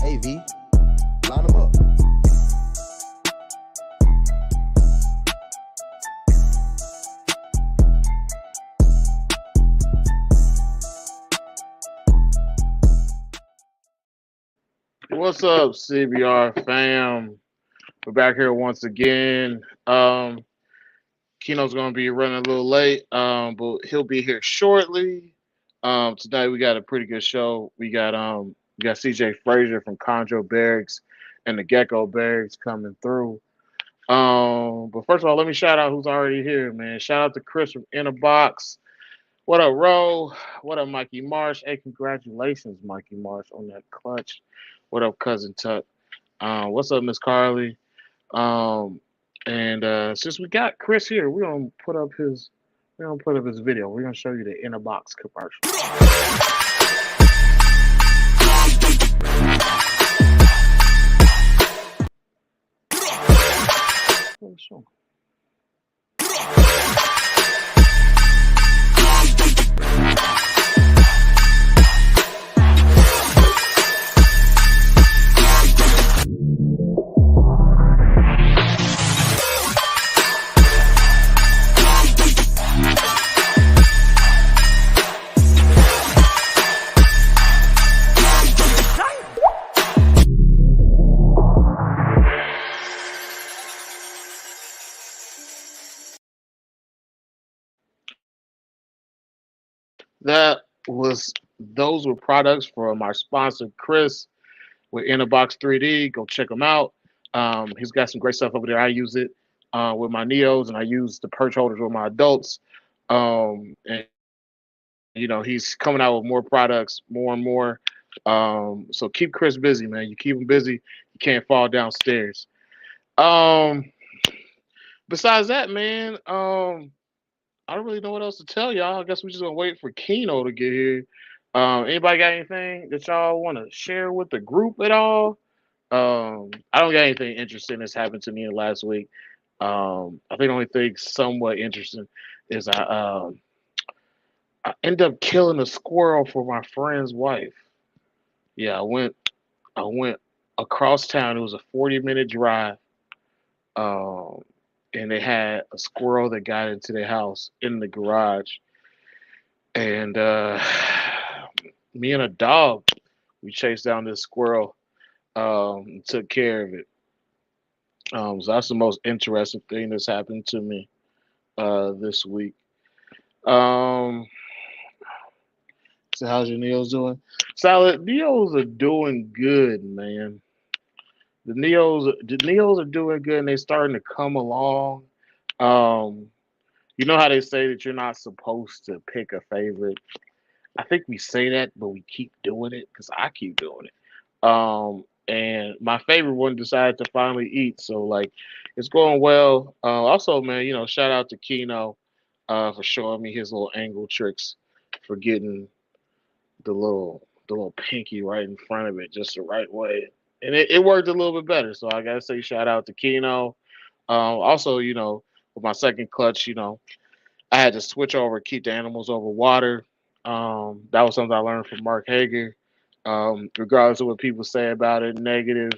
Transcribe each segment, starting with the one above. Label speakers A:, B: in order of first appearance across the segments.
A: AV, line them up.
B: What's up, CBR fam? We're back here once again. Kino's gonna be running a little late, but he'll be here shortly. Tonight we got a pretty good show. We got CJ Frazier from Chondro Barracks and the Gecko Barracks coming through. But first of all, let me shout out who's already here, man. Shout out to Chris from Inner Box. What up, Ro? What up, Mikey Marsh? Hey, congratulations, Mikey Marsh, on that clutch. What up, cousin Tuck? What's up, Miss Carly? Um, and since we got Chris here, we're gonna put up his video. We're gonna show you the inner box commercial. Oh, sure. That was those were products from our sponsor Chris with Innerbox 3D. Go check him out. He's got some great stuff over there. I use it with my Neos, and I use the perch holders with my adults. And he's coming out with more products, more and more. So keep Chris busy, man. You keep him busy, you can't fall downstairs. Um, Besides that, man, I don't really know what else to tell y'all. I guess we're just gonna wait for Keno to get here. Anybody got anything that y'all want to share with the group at all? I don't got anything interesting that's happened to me in the last week. I think the only thing somewhat interesting is I ended up killing a squirrel for my friend's wife. Yeah, I went across town. It was a 40-minute drive. Um, and they had a squirrel that got into their house in the garage. And me and a dog, we chased down this squirrel, and took care of it. So that's the most interesting thing that's happened to me this week. Um, so how's your Neos doing? Salad, Neos are doing good, man. The Neos are doing good, and they're starting to come along. Um, you know how they say that you're not supposed to pick a favorite. I think we say that, but we keep doing it because I keep doing it. And my favorite one decided to finally eat, so like it's going well. Also, man, shout out to Keno for showing me his little angle tricks for getting the little pinky right in front of it just the right way, and it worked a little bit better. So I gotta say shout out to Keno. Also, with my second clutch, I had to switch over, keep the animals over water. That was something I learned from Mark Hager. Regardless of what people say about it, negative,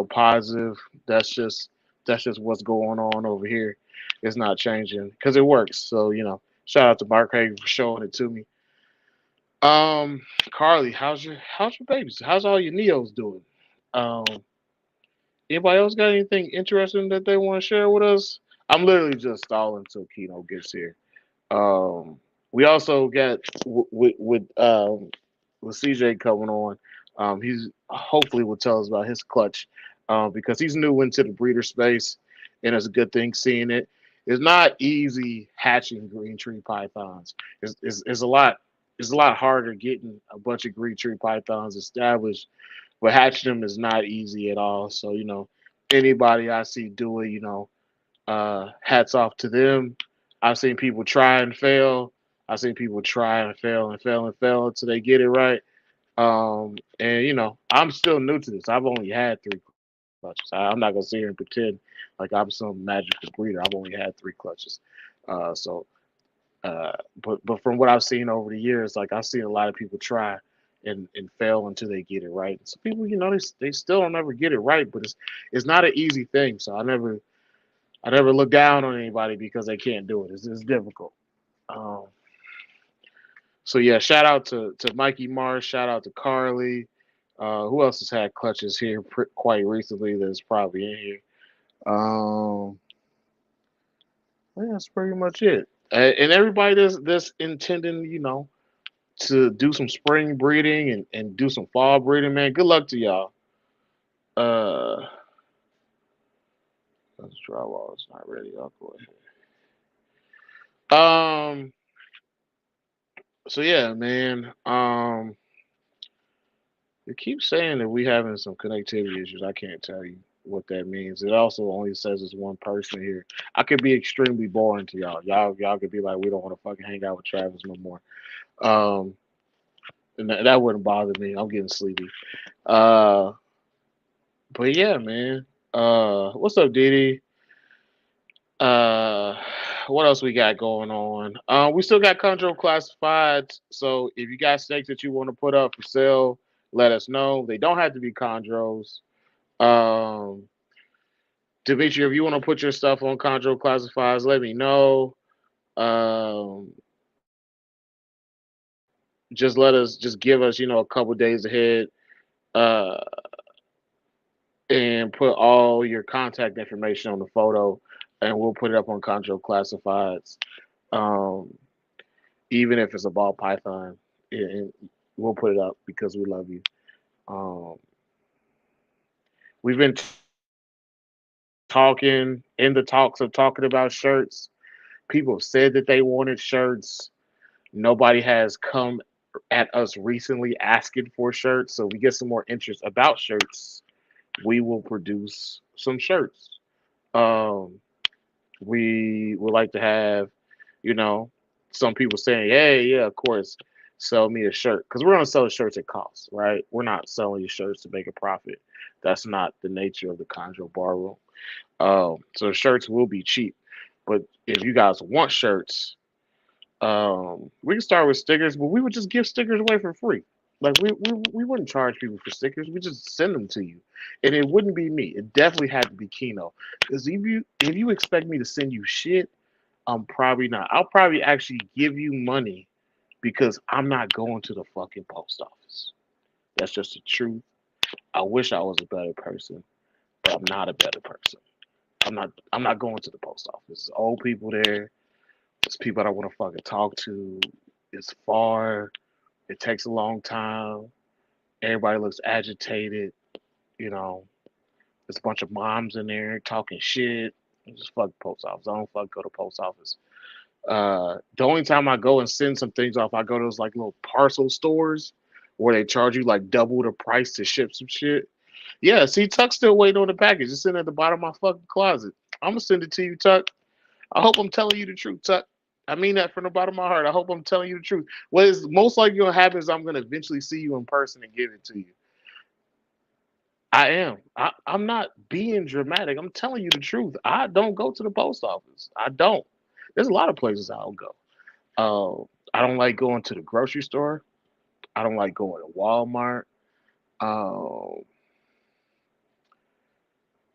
B: positive, that's just that's just what's going on over here. It's not changing because it works. So, shout out to Mark Hager for showing it to me. Um, Carly, how's your babies? How's all your Neos doing? Um, Anybody else got anything interesting that they want to share with us? I'm literally just stalling until Keno gets here. Um, we also got with CJ coming on. He's hopefully will tell us about his clutch, because he's new into the breeder space, and it's a good thing seeing it. It's not easy hatching green tree pythons. It's a lot. It's a lot harder getting a bunch of green tree pythons established, but hatching them is not easy at all. So anybody I see do it, hats off to them. I've seen people try and fail. I've seen people try and fail and fail and fail until they get it right. And I'm still new to this. I've only had three clutches. I'm not gonna sit here and pretend like I'm some magical breeder. I've only had three clutches. So, uh, but from what I've seen over the years, like I've seen a lot of people try, and fail until they get it right. Some people, they still don't ever get it right, but it's not an easy thing. So I never look down on anybody because they can't do it. It's difficult. Um, so yeah, shout out to Mikey Marsh. Shout out to Carly. Who else has had clutches here quite recently that's probably in here? Yeah, that's pretty much it. And everybody that's intending, to do some spring breeding and do some fall breeding, man. Good luck to y'all. Uh, let's drywall. It's not ready. I'll go ahead. So yeah, man. It keeps saying that we having some connectivity issues. I can't tell you what that means. It also only says it's one person here. I could be extremely boring to y'all. Y'all could be like, we don't want to fucking hang out with Travis no more. Um, and that wouldn't bother me. I'm getting sleepy. Uh, but yeah, man. What's up, Didi? Uh, what else we got going on? We still got Chondro classifieds. So if you got snakes that you want to put up for sale, let us know. They don't have to be Chondros. Um, Dimitri, if you want to put your stuff on Chondro classifieds, let me know. Um, just give us, a couple days ahead, uh, and put all your contact information on the photo, and we'll put it up on Chondro classifieds. Um, Even if it's a ball python, and we'll put it up because we love you. Um, we've been talking in the talks of talking about shirts. People have said that they wanted shirts. Nobody has come at us recently asking for shirts, so we get some more interest about shirts. We will produce some shirts. Um, we would like to have, you know, some people saying, "Hey, yeah, of course, sell me a shirt," because we're gonna sell the shirts at cost, right? We're not selling you shirts to make a profit. That's not the nature of the Chondro Bar Room. So shirts will be cheap, but if you guys want shirts, we can start with stickers, but we would just give stickers away for free. Like we wouldn't charge people for stickers. We just send them to you, and it wouldn't be me. It definitely had to be Kino. Because if you expect me to send you shit, I'm probably not. I'll probably actually give you money because I'm not going to the fucking post office. That's just the truth. I wish I was a better person, but I'm not a better person. I'm not going to the post office. There's old people there. There's people I don't want to fucking talk to. It's far. It takes a long time. Everybody looks agitated. You know, there's a bunch of moms in there talking shit. Just fuck the post office. I don't fuck go to post office. The only time I go and send some things off, I go to those like little parcel stores where they charge you like double the price to ship some shit. Yeah, see, Tuck's still waiting on the package. It's sitting at the bottom of my fucking closet. I'm gonna send it to you, Tuck. I hope I'm telling you the truth, Tuck. I mean that from the bottom of my heart. I hope I'm telling you the truth. What is most likely gonna happen is I'm gonna eventually see you in person and give it to you. I am. I'm not being dramatic. I'm telling you the truth. I don't go to the post office. I don't. There's a lot of places I don't go. I don't like going to the grocery store. I don't like going to Walmart. Um,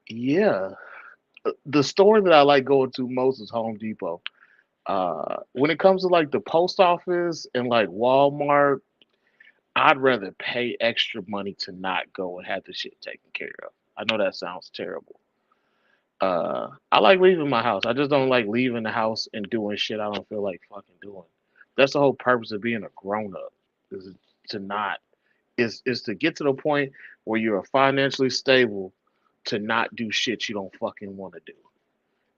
B: yeah, the store that I like going to most is Home Depot. When it comes to like the post office and like Walmart, I'd rather pay extra money to not go and have the shit taken care of. I know that sounds terrible. I like leaving my house. I just don't like leaving the house and doing shit I don't feel like fucking doing. That's the whole purpose of being a grown up is to not is to get to the point where you're financially stable to not do shit you don't fucking want to do,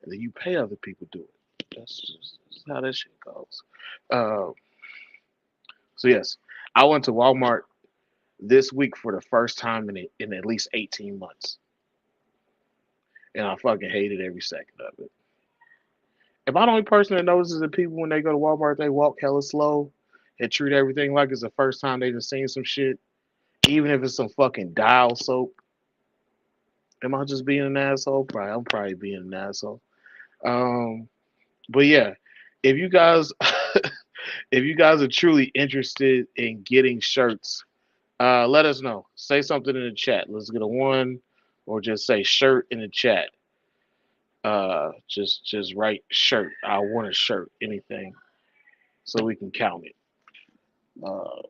B: and then you pay other people to do it. That's how that shit goes. Uh, so yes, I went to Walmart this week for the first time in at least 18 months, and I fucking hated every second of it. Am I the only person that notices that people when they go to Walmart they walk hella slow and treat everything like it's the first time they just seen some shit, even if it's some fucking dial soap? Am I just being an asshole? Probably. I'm probably being an asshole. Um, but yeah, if you guys, if you guys are truly interested in getting shirts, Let us know. Say something in the chat. Let's get a one, or just say shirt in the chat. Just write shirt. I want a shirt. Anything, so we can count it. Uh,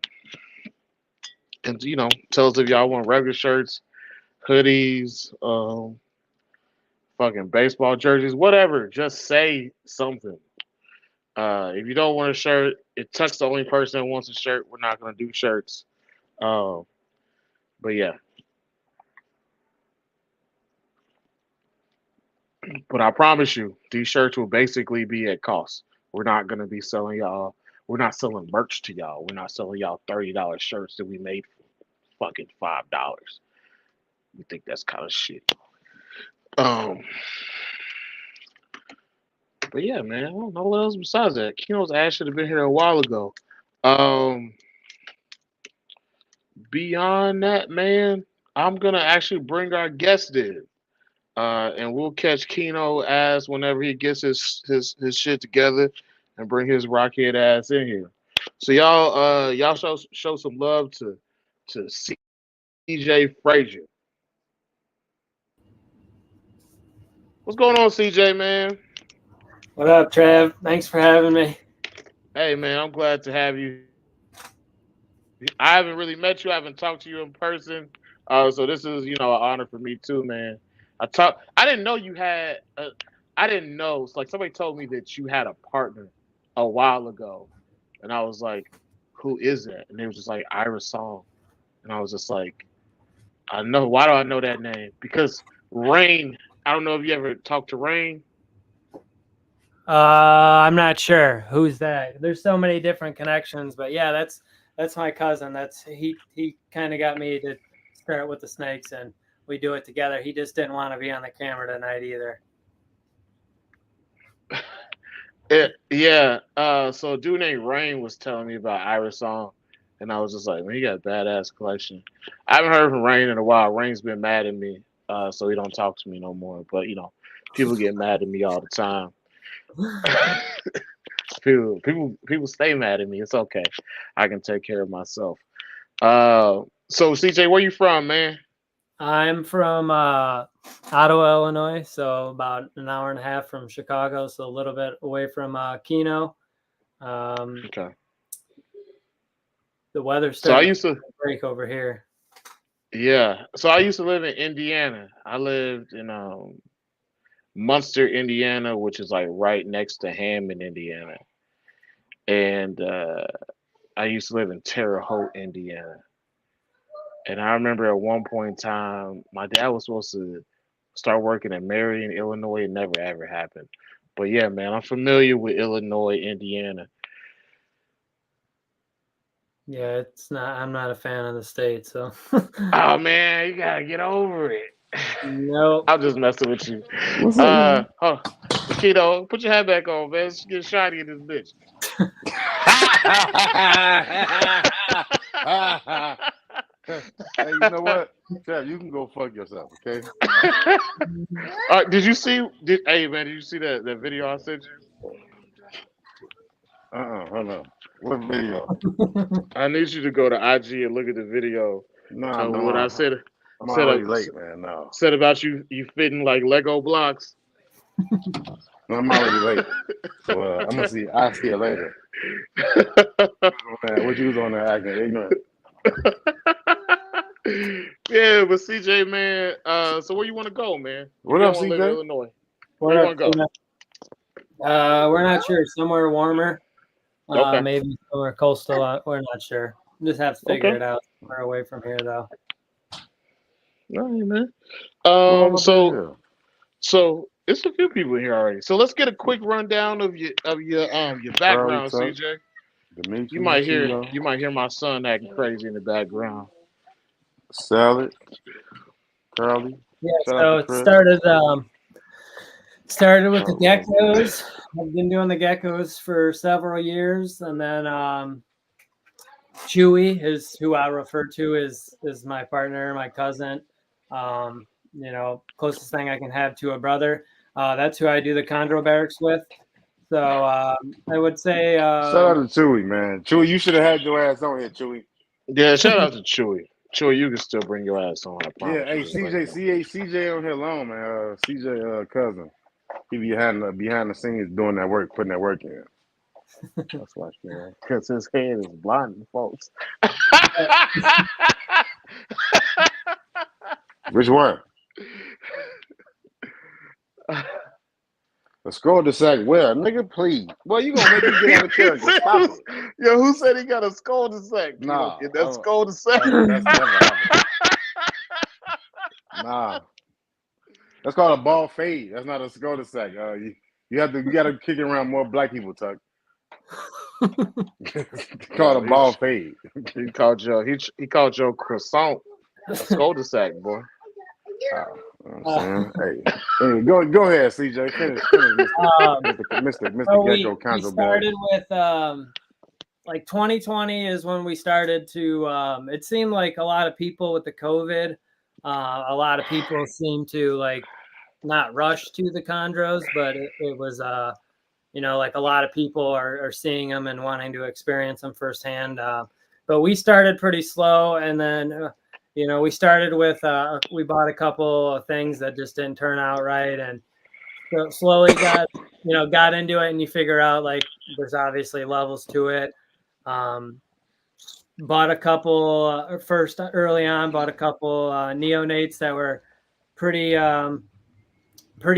B: and tell us if y'all want regular shirts, hoodies, fucking baseball jerseys, whatever. Just say something. If you don't want a shirt, if Tuck's the only person that wants a shirt, we're not gonna do shirts. Um, but yeah, but I promise you, these shirts will basically be at cost. We're not gonna be selling y'all. We're not selling merch to y'all. We're not selling y'all $30 shirts that we made for fucking $5. We think that's kind of shit. Um, but yeah, man, I don't know what else besides that. Keno's ass should have been here a while ago. Um, Beyond that, man, I'm gonna actually bring our guest in. And we'll catch Keno ass whenever he gets his shit together and bring his rockhead ass in here. So y'all show some love to CJ Frazier. What's going on, CJ, man?
C: What up, Trav? Thanks for having me.
B: Hey man, I'm glad to have you. I haven't really met you. I haven't talked to you in person. So this is an honor for me too, man. I didn't know you had. I didn't know. It's like somebody told me that you had a partner a while ago, and I was like, "Who is that?" And it was just like Iris Song, and I was just like, "I know. Why do I know that name? Because Rain. I don't know if you ever talked to Rain.
C: I'm not sure who's that. There's so many different connections, but yeah, that's my cousin. He kind of got me to start with the snakes, and we do it together. He just didn't want to be on the camera tonight either.
B: Yeah. So a dude named Rain was telling me about Iris Song, and I was just like, man, he got a badass collection. I haven't heard from Rain in a while. Rain's been mad at me, so he don't talk to me no more. But people get mad at me all the time. people stay mad at me. It's okay. I can take care of myself. So CJ, where you from, man?
C: I'm from Ottawa, Illinois, so about an hour and a half from Chicago, so a little bit away from Keno.
B: Okay.
C: The weather's
B: So I
C: starting
B: used to,
C: to break over here.
B: yeah. So I used to live in Indiana. I lived in Munster, Indiana, which is like right next to Hammond, Indiana. And I used to live in Terre Haute, Indiana. And I remember at one point in time, my dad was supposed to start working in Marion, Illinois. It never ever happened. But yeah, man, I'm familiar with Illinois, Indiana.
C: Yeah, it's not. I'm not a fan of the state, so.
B: Oh man, you gotta get over it.
C: Nope.
B: I'm just messing with you.
D: What's up, man?
B: Keto, put your hat back on, man. Let's get shiny in this bitch.
D: Hey, you know what? Chad, you can go fuck yourself, okay?
B: Did you see? Hey man, did you see that video I sent you?
D: Hold on. What video?
B: I need you to go to IG and look at the video
D: No,
B: of what I said.
D: I'm already late, man. No,
B: Said about you fitting like Lego blocks.
D: no, I'm already late. So I'm gonna see. I'll see you later. Man, what you was on there acting ignorant?
B: Yeah, but CJ, man. So where you want to go, man?
D: What
B: you
D: up,
B: want to
D: CJ?
B: live in Illinois? Where you want to go?
C: We're not sure. Somewhere warmer.
B: Okay.
C: Maybe somewhere coastal. We're not sure. Just have to figure it out. Somewhere away from here, though.
B: All right, man.
D: Well,
B: So it's a few people here already. So let's get a quick rundown of your background,
D: Charlie,
B: CJ.
D: Dimitri,
B: You might hear my son acting crazy in the background.
D: Salad, Charlie.
C: Yeah. So it started with the geckos. I've been doing the geckos for several years, and then Chewy is who I refer to as my partner, my cousin. Closest thing I can have to a brother. That's who I do the Chondro Barracks with. So I would say
D: shout out to Chewy, man. Chewy, you should have had your ass on here, Chewy.
B: Yeah, shout out to Chewy. Chewy, you can still bring your ass on. I
D: Yeah,
B: promise
D: hey,
B: you. Just let me know.
D: CJ on here alone, man. CJ cousin. He be behind the scenes doing that work, putting that work in.
B: That's why, man. Because his head is blinding folks.
D: Which one? The scroll to sack where? Nigga, please. Boy, you gonna make me get out of character. Stop it.
B: Yo, who said he got a skull to sack?
D: Nah.
B: Get that skull to sack.
D: That's never happened. Nah. That's called a ball fade. That's not a scroll to sack. You gotta kick it around more black people, Tuck. It's called a ball fade.
B: He called your croissant a skull to sack, boy.
D: You know what I'm saying? Hey, anyway, go ahead, CJ. Finish, Mr.
C: So
D: Gecko
C: we
D: Chondro
C: started with like 2020 is when we started to. It seemed like a lot of people with the COVID, a lot of people seemed to like not rush to the chondros, but it was like a lot of people are seeing them and wanting to experience them firsthand. But we started pretty slow, and then we started with we bought a couple of things that just didn't turn out right, and so slowly got into it, and you figure out like there's obviously levels to it. Bought a couple first early on, bought a couple neonates that were pretty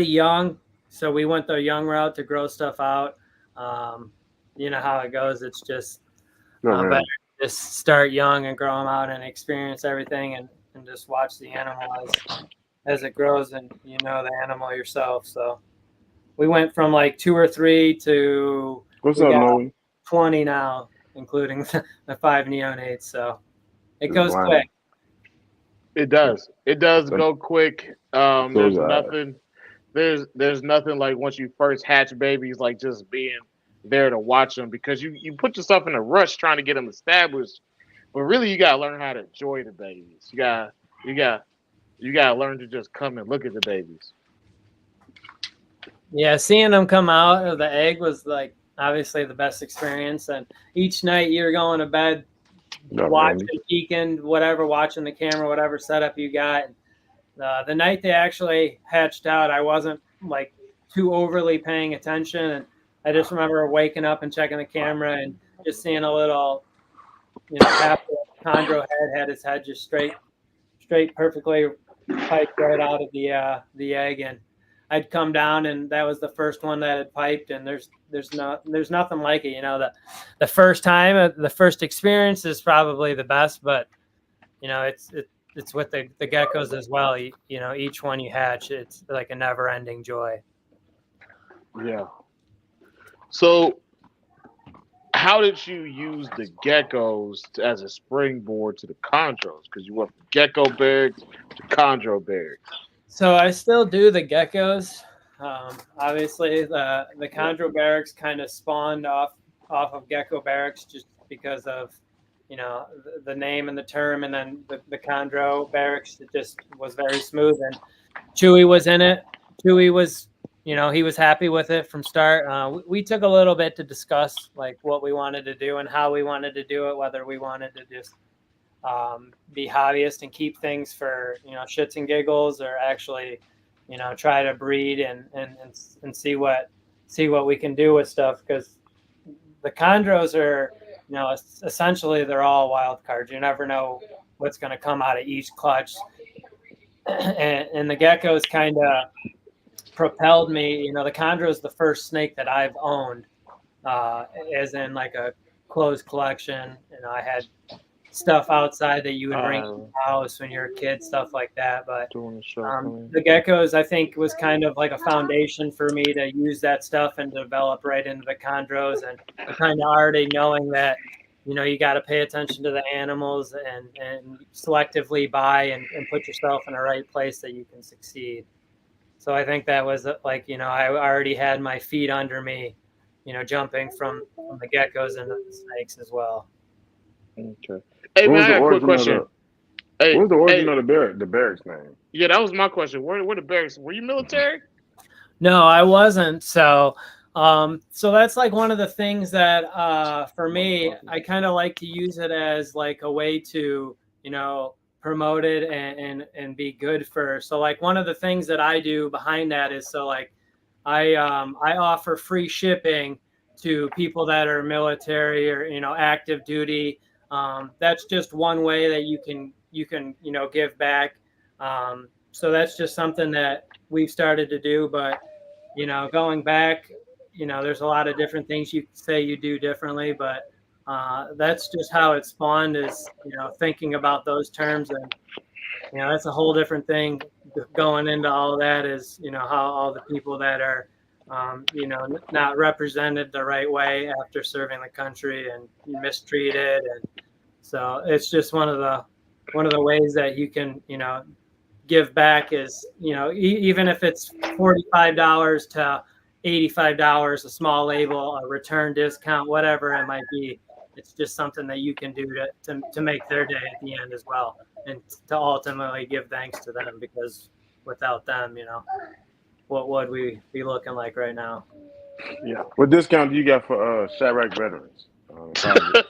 C: young. So we went the young route to grow stuff out. You know how it goes. It's just better to just start young and grow them out and experience everything and just watch the animal as it grows, and the animal yourself. So we went from like 2 or 3 to
D: What's up, Louie?
C: 20 now, including the 5 neonates. So it goes quick.
B: It does. It does go quick. There's nothing. There's nothing like once you first hatch babies, like just being there to watch them, because you put yourself in a rush trying to get them established, but really you gotta learn how to enjoy the babies. You gotta learn to just come and look at the babies.
C: Yeah, seeing them come out of the egg was like obviously the best experience. And each night you're going to bed, watching, peeking, whatever, watching the camera, whatever setup you got. The night they actually hatched out, I wasn't like too overly paying attention, and I just remember waking up and checking the camera and just seeing a little, half the chondro head had his head just straight, perfectly piped right out of the egg, and I'd come down, and that was the first one that had piped, and there's nothing like it. The first time, the first experience is probably the best, but it's with the geckos as well. Each one you hatch, it's like a never-ending joy.
B: Yeah. So, how did you use the geckos as a springboard to the chondros? Because you went from gecko barracks to chondro barracks.
C: So I still do the geckos. Obviously, the chondro barracks kind of spawned off of gecko barracks just because of the name and the term, and then the chondro barracks, it just was very smooth, and Chewy was in it. Chewy was, he was happy with it from start. We took a little bit to discuss like what we wanted to do and how we wanted to do it, whether we wanted to just be hobbyist and keep things for shits and giggles, or actually try to breed and see what we can do with stuff, because the chondros are essentially they're all wild cards. You never know what's going to come out of each clutch, and the geckos kind of propelled me. The chondro is the first snake that I've owned, as in like a closed collection. I had stuff outside that you would bring to the house when you're a kid, stuff like that. But the geckos, I think, was kind of like a foundation for me to use that stuff and develop right into the chondros, and kind of already knowing that you got to pay attention to the animals and selectively buy and put yourself in the right place that you can succeed. So I think that was like, I already had my feet under me, jumping from the geckos into the snakes as well.
B: Okay. Hey, man, I got a quick question.
D: What was the origin of the barracks name?
B: Yeah, that was my question. Where the barracks? Were you military?
C: No, I wasn't. So So that's like one of the things that for me, I kind of like to use it as like a way to, promote it and be good for. So like one of the things that I do behind that is so like I offer free shipping to people that are military or active duty. That's just one way that you can give back. So that's just something that we've started to do. But going back, there's a lot of different things you say you do differently, but that's just how it spawned. Is thinking about those terms, and that's a whole different thing going into all that. Is how all the people that are not represented the right way after serving the country and mistreated, and so it's just one of the ways that you can give back is even if it's $45 to $85, a small label, a return discount, whatever it might be. It's just something that you can do to make their day at the end as well, and to ultimately give thanks to them, because without them, what would we be looking like right now?
B: Yeah.
D: What discount do you got for Chirac veterans?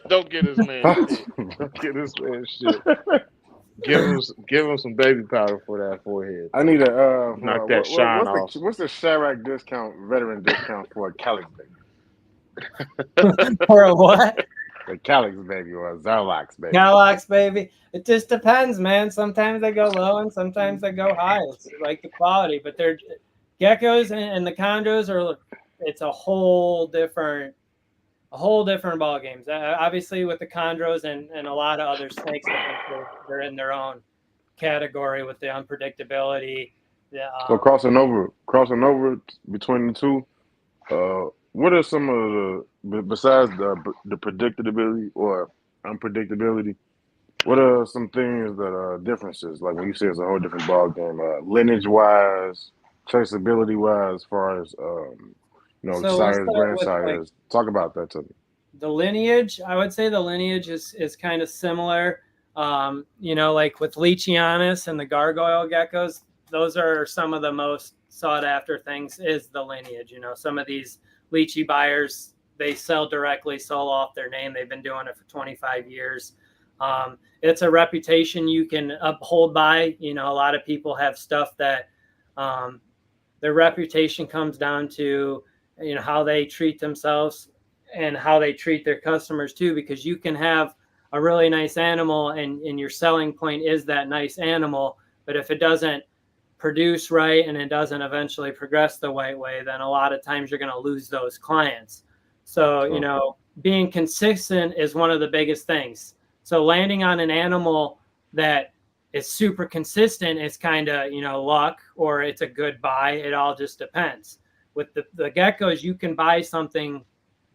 B: Don't get this man shit. Don't get this man shit. Give him some baby powder for that forehead.
D: I need a
B: knock that shine off.
D: What's the Chirac veteran discount for a Calix baby?
C: For a what?
D: A Calix baby or a Zarlax baby?
C: Calax baby. It just depends, man. Sometimes they go low and sometimes they go high. It's like the quality, but they're geckos and the chondros are. It's a whole different ball games. Obviously, with the chondros and a lot of other snakes, they're in their own category with the unpredictability.
D: So crossing over between the two, what are some of the, besides the predictability or unpredictability, what are some things that are differences? Like when you say it's a whole different ball game, lineage wise, traceability wise, as far as
C: So
D: sires, grandsires. Talk about that to me.
C: The lineage, I would say the lineage is kind of similar. Like with Leachianus and the gargoyle geckos, those are some of the most sought after things is the lineage. Some of these Leachy buyers, they sell directly, sell off their name. They've been doing it for 25 years. It's a reputation you can uphold by. A lot of people have stuff that their reputation comes down to, how they treat themselves and how they treat their customers too, because you can have a really nice animal and your selling point is that nice animal, but if it doesn't produce right and it doesn't eventually progress the right way, then a lot of times you're going to lose those clients. So, being consistent is one of the biggest things. So landing on an animal that is super consistent is kind of, luck, or it's a good buy. It all just depends. With the geckos, you can buy something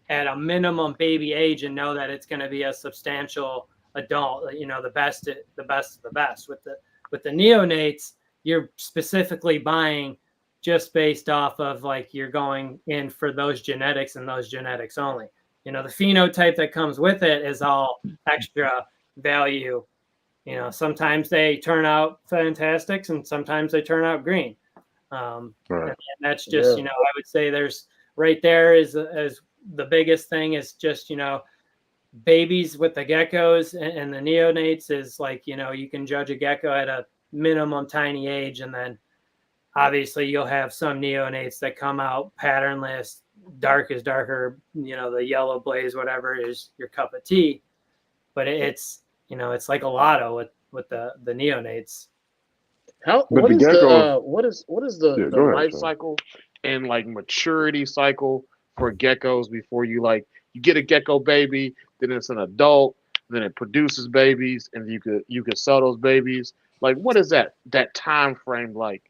C: at a minimum baby age and know that it's going to be a substantial adult, the best of the best. With the neonates, you're specifically buying just based off of like you're going in for those genetics and those genetics only. The phenotype that comes with it is all extra value. Sometimes they turn out fantastic and sometimes they turn out green. Right. And that's just, I would say there's right there is the biggest thing is just, babies with the geckos and the neonates is like, you can judge a gecko at a minimum tiny age. And then obviously you'll have some neonates that come out patternless, dark is darker, the yellow blaze, whatever is your cup of tea. But it's, it's like a lotto with the neonates.
B: What is the life cycle and like maturity cycle for geckos before you get a gecko baby, then it's an adult, then it produces babies, and you could sell those babies? Like, what is that time frame like?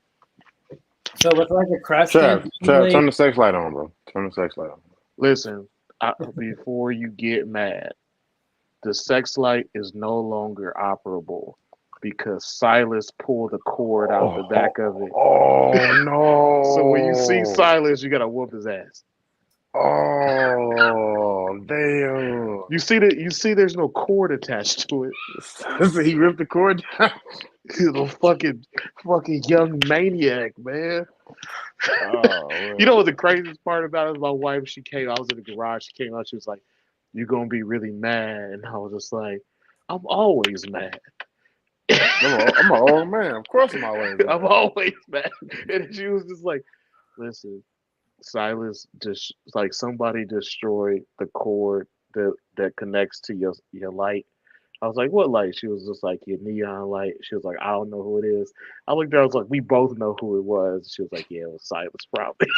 C: So with like a
D: crescent, turn the sex light on, bro. Turn the sex light on.
B: Listen, before you get mad, the sex light is no longer operable because Silas pulled the cord out the back of it.
D: Oh no!
B: So when you see Silas, you gotta whoop his ass.
D: Oh damn!
B: You see, there's no cord attached to it.
D: So he ripped the cord down.
B: He's a fucking young maniac, man.
D: Oh,
B: You know what the craziest part about it is? My wife, she came. I was in the garage. She came out. She was like, "You gonna be really mad?" And I was just like, "I'm always mad.
D: I'm an old man. Of course, I'm always
B: I'm
D: mad.
B: always mad." And she was just like, "Listen, Silas, just like somebody destroyed the cord that connects to your light." I was like, "What light?" She was just like, "Your neon light." She was like, "I don't know who it is." I looked there. I was like, "We both know who it was." She was like, "Yeah, it was Silas, probably."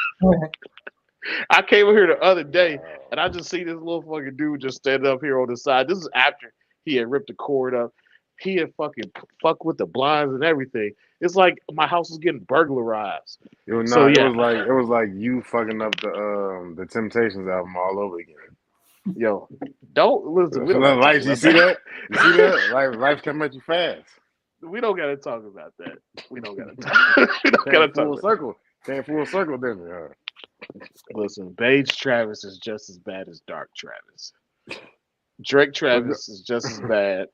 B: I came over here the other day
D: Wow.
B: and I just see this little fucking dude just standing up here on the side. This is after he had ripped the cord up. He had fucking fucked with the blinds and everything. It's like my house was getting burglarized.
D: It was
B: So
D: not.
B: yeah,
D: It was like you fucking up the Temptations album all over again.
B: yo, don't listen. We
D: So
B: don't gotta talk
D: life, you
B: about
D: see
B: that.
D: that? You see that? Life come at you fast.
B: We don't gotta talk about that. We don't gotta talk. We don't gotta
D: Came
B: talk
D: full
B: about that.
D: circle. Came full circle, didn't it?
B: Listen, beige Travis is just as bad as dark Travis. Drake Travis is just as bad.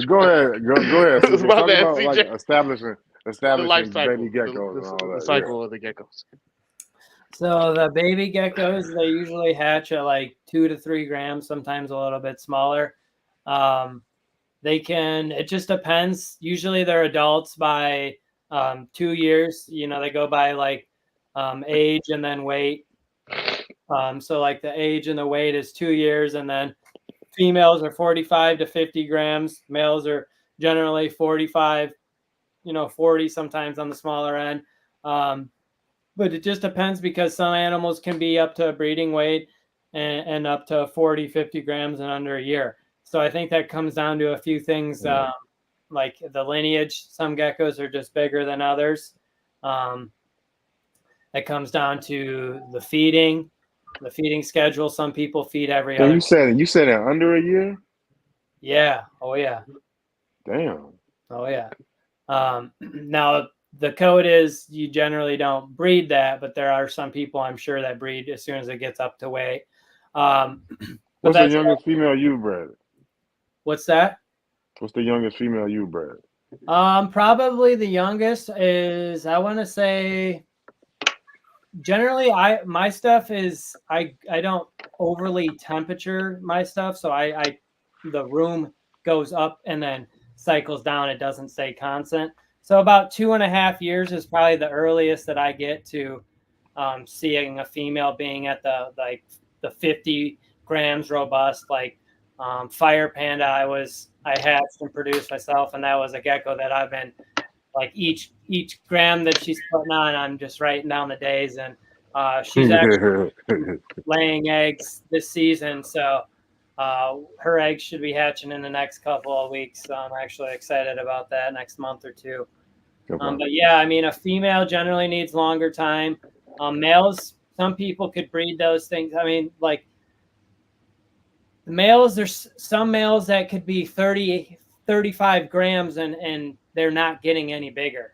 D: Go ahead. Go ahead, CJ.
B: My
D: Talk
B: bad,
D: about like
B: CJ. The life
D: establishing baby
B: cycle,
D: geckos and all
B: the
D: that. Yeah.
B: cycle of the geckos.
C: So the baby geckos, they usually hatch at like 2 to 3 grams, sometimes a little bit smaller. They can, it just depends. Usually they're adults by 2 years. They go by like age and then weight. So like the age and the weight is 2 years, and then females are 45 to 50 grams. Males are generally 45, 40 sometimes on the smaller end. But it just depends because some animals can be up to a breeding weight and up to 40, 50 grams in under a year. So I think that comes down to a few things, like the lineage. Some geckos are just bigger than others. It comes down to the feeding schedule. Some people feed every
D: So
C: other.
D: you said in under a year?
C: Yeah. Oh yeah.
D: Damn.
C: Oh yeah. Now the code is you generally don't breed that, but there are some people I'm sure that breed as soon as it gets up to weight. But
D: What's the
C: that's
D: youngest female you bred?
C: what's that?
D: What's the youngest female you bred?
C: Probably the youngest is, I want to say, generally my stuff is I don't overly temperature my stuff, so I the room goes up and then cycles down. It doesn't stay constant. So about 2.5 years is probably the earliest that I get to seeing a female being at the 50 grams robust. Like Fire Panda, I hatched and produced myself, and that was a gecko that I've been like each gram that she's putting on, I'm just writing down the days, and she's actually laying eggs this season. So her eggs should be hatching in the next couple of weeks. So I'm actually excited about that next month or two. But yeah, I mean, a female generally needs longer time. Males, some people could breed those things. I mean, like the males, there's some males that could be 30, 35 grams and they're not getting any bigger.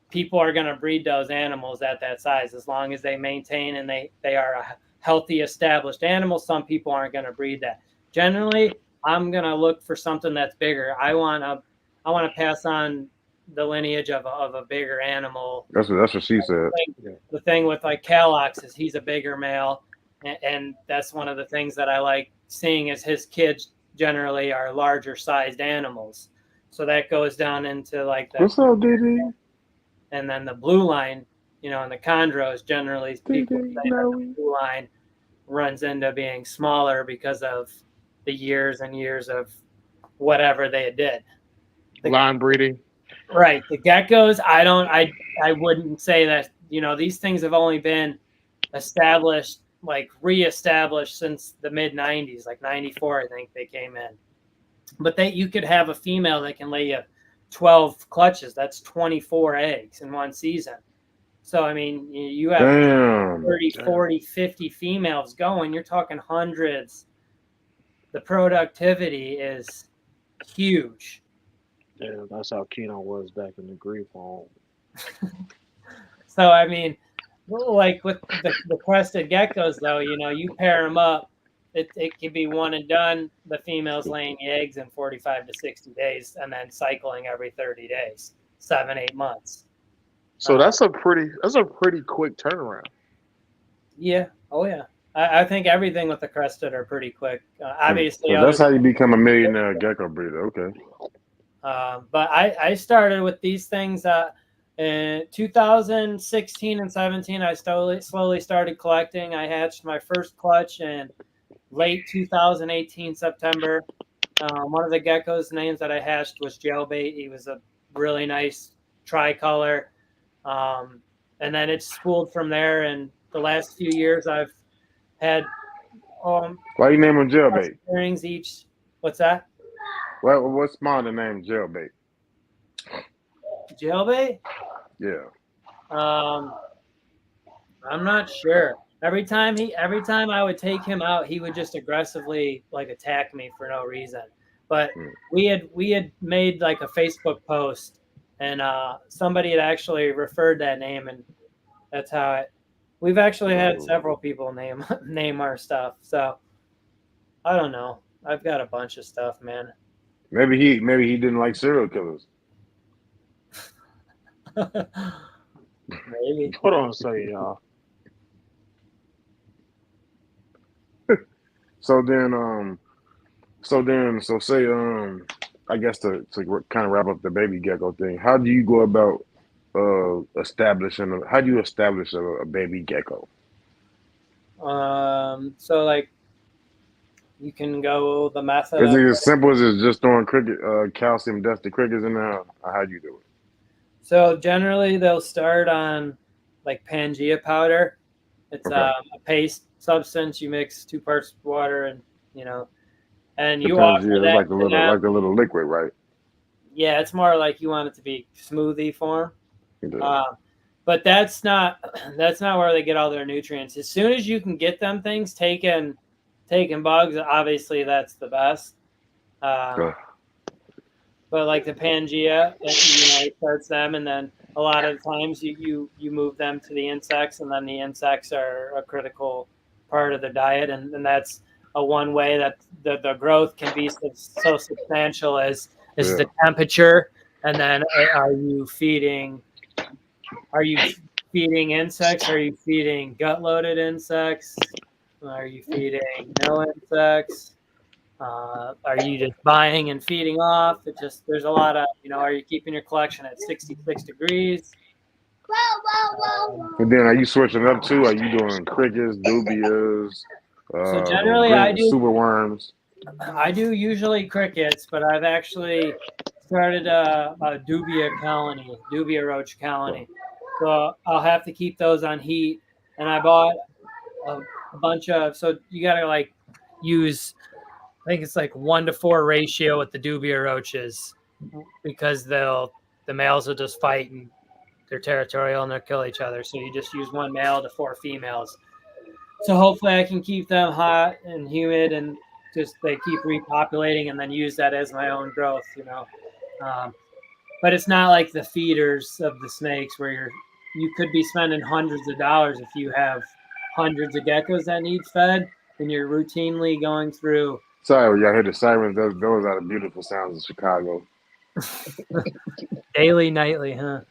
C: People are going to breed those animals at that size as long as they maintain and they are a healthy, established animal. Some people aren't going to breed that. Generally, I'm going to look for something that's bigger. I want to pass on the lineage of a bigger animal.
D: That's what she said.
C: The thing with like Calox is he's a bigger male, and that's one of the things that I like seeing is his kids generally are larger sized animals. So that goes down into like the
D: What's up, DD?
C: and then the blue line, and the chondros, generally people say that the blue line runs into being smaller because of the years and years of whatever they did.
B: Line breeding.
C: Right. The geckos, I wouldn't say that, these things have only been established, like reestablished since the mid 90s, like 94, I think they came in. But you could have a female that can lay you 12 clutches. That's 24 eggs in one season. So, I mean, you have 30, 40, 50 females going. You're talking hundreds. The productivity is huge.
B: Yeah, that's how Keno was back in the grief home.
C: So, I mean, like with the crested geckos, though, you pair them up. It can be one and done. The female's laying eggs in 45 to 60 days and then cycling every 30 days, 7-8 months.
B: So that's a pretty quick turnaround.
C: Yeah. Oh yeah. I think everything with the crested are pretty quick. Obviously,
D: So that's how you become a millionaire gecko breeder. Okay.
C: but I started with these things in 2016 and 17. I slowly started collecting. I hatched my first clutch in late 2018 September. One of the geckos' names that I hatched was Jailbait. He was a really nice tricolor. And then it spooled from there. And the last few years, I've had
D: Why you name him Jailbait?
C: earrings each. What's that?
D: What's spawned the name Jailbait?
C: Jailbait?
D: Yeah.
C: I'm not sure. Every time I would take him out, he would just aggressively like attack me for no reason. But we had made like a Facebook post, and somebody had actually referred that name, and that's how it. We've actually had several people name our stuff. So I don't know. I've got a bunch of stuff, man.
D: Maybe he didn't like serial killers.
C: Maybe.
B: Hold on a second, y'all.
D: So say I guess to kind of wrap up the baby gecko thing. How do you go about how do you establish a baby gecko?
C: So like you can go the method
D: Is
C: of
D: it as simple as just throwing calcium dusted crickets in there? Or how do you do it?
C: so generally they'll start on like Pangea powder. It's
D: Okay.
C: a paste substance. You mix 2 parts water and and you
D: Depends.
C: offer
D: Yeah, it's
C: that
D: like
C: to them.
D: a little liquid, right?
C: Yeah, it's more like you want it to be smoothie form.
D: Yeah.
C: But that's not where they get all their nutrients. As soon as you can get them things taking bugs, obviously that's the best. But like the Pangea, it starts them, and then a lot of times you move them to the insects, and then the insects are a critical part of the diet, and that's a one way that the growth can be so substantial is the temperature, and then are you feeding insects? Are you feeding gut-loaded insects? Are you feeding no insects? Are you just buying and feeding off? There's a lot of, are you keeping your collection at 66 degrees?
D: And then are you switching up too? Are you doing crickets, dubias,
C: So generally I do
D: super worms?
C: I do usually crickets, but I've actually started a dubia roach colony. So I'll have to keep those on heat. And I bought a bunch of, so you got to like use, I think it's like 1-to-4 ratio with the dubia roaches because the males will just fight and they're territorial and they'll kill each other. So you just use 1 male to 4 females. So hopefully I can keep them hot and humid and just they keep repopulating and then use that as my own growth, but it's not like the feeders of the snakes where you could be spending hundreds of dollars if you have hundreds of geckos that need fed and you're routinely going through.
D: Sorry, y'all hear the sirens. Those are the beautiful sounds of Chicago.
C: Daily, nightly, huh?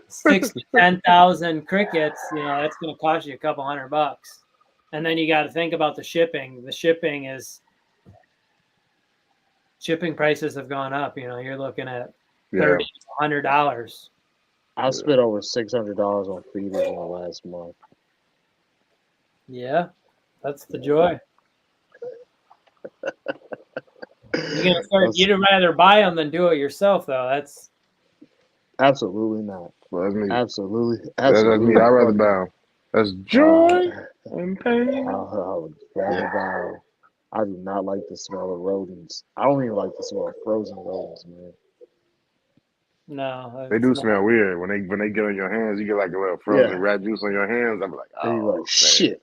C: 6,000 to 10,000 crickets, that's going to cost you a couple $100. And then you got to think about the shipping. The shipping prices have gone up. You're looking at $30 to $100.
B: I spent over $600 on feeders in the last month.
C: Yeah, that's the joy. You'd rather buy them than do it yourself, though. That's
B: absolutely not.
D: Well, that's me.
B: Absolutely.
D: That's me. I'd rather buy them. That's joy and pain.
B: I would rather buy them. I do not like the smell of rodents. I don't even like the smell of frozen rodents, man.
C: No,
D: they do smell weird when they get on your hands. You get like a little frozen rat juice on your hands. I'm like, oh,
B: like, shit.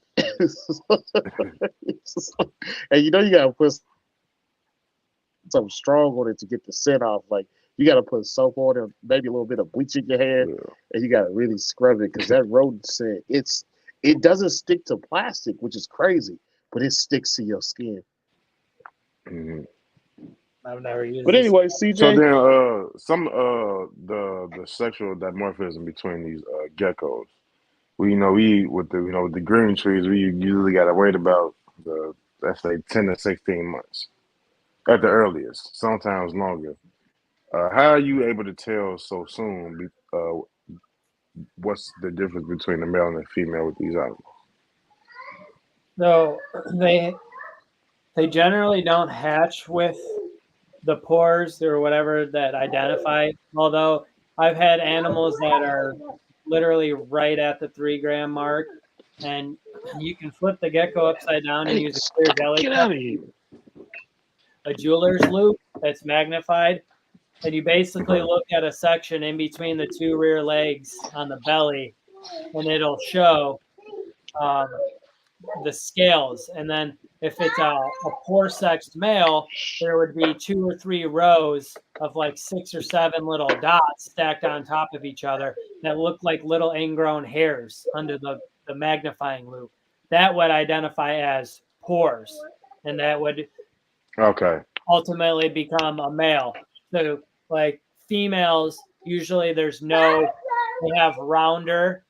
B: And you gotta put something strong on it to get the scent off. Like you gotta put soap on it, maybe a little bit of bleach in your hand, and you gotta really scrub it because that rodent scent it doesn't stick to plastic, which is crazy, but it sticks to your skin.
D: Mm-hmm.
C: I've never used
B: But
C: this.
B: anyway,
D: So
B: CJ,
D: then, some the sexual dimorphism between these geckos. We with the green trees, we usually got to wait about the let's say 10 to 16 months at the earliest, sometimes longer. How are you able to tell so soon? What's the difference between the male and the female with these animals?
C: So they generally don't hatch with the pores or whatever that identify. Although I've had animals that are literally right at the 3 gram mark, and you can flip the gecko upside down and
B: hey,
C: use a clear jelly
B: get
C: cup,
B: out of here.
C: a jeweler's loop that's magnified, and you basically
D: Okay.
C: look at a section in between the 2 rear legs on the belly, and it'll show um, the scales. And then if it's a poor sexed male, there would be 2 or 3 rows of like 6 or 7 little dots stacked on top of each other that look like little ingrown hairs under the magnifying loop. That would identify as pores, and that would
D: Okay.
C: ultimately become a male. So like females, usually they have rounder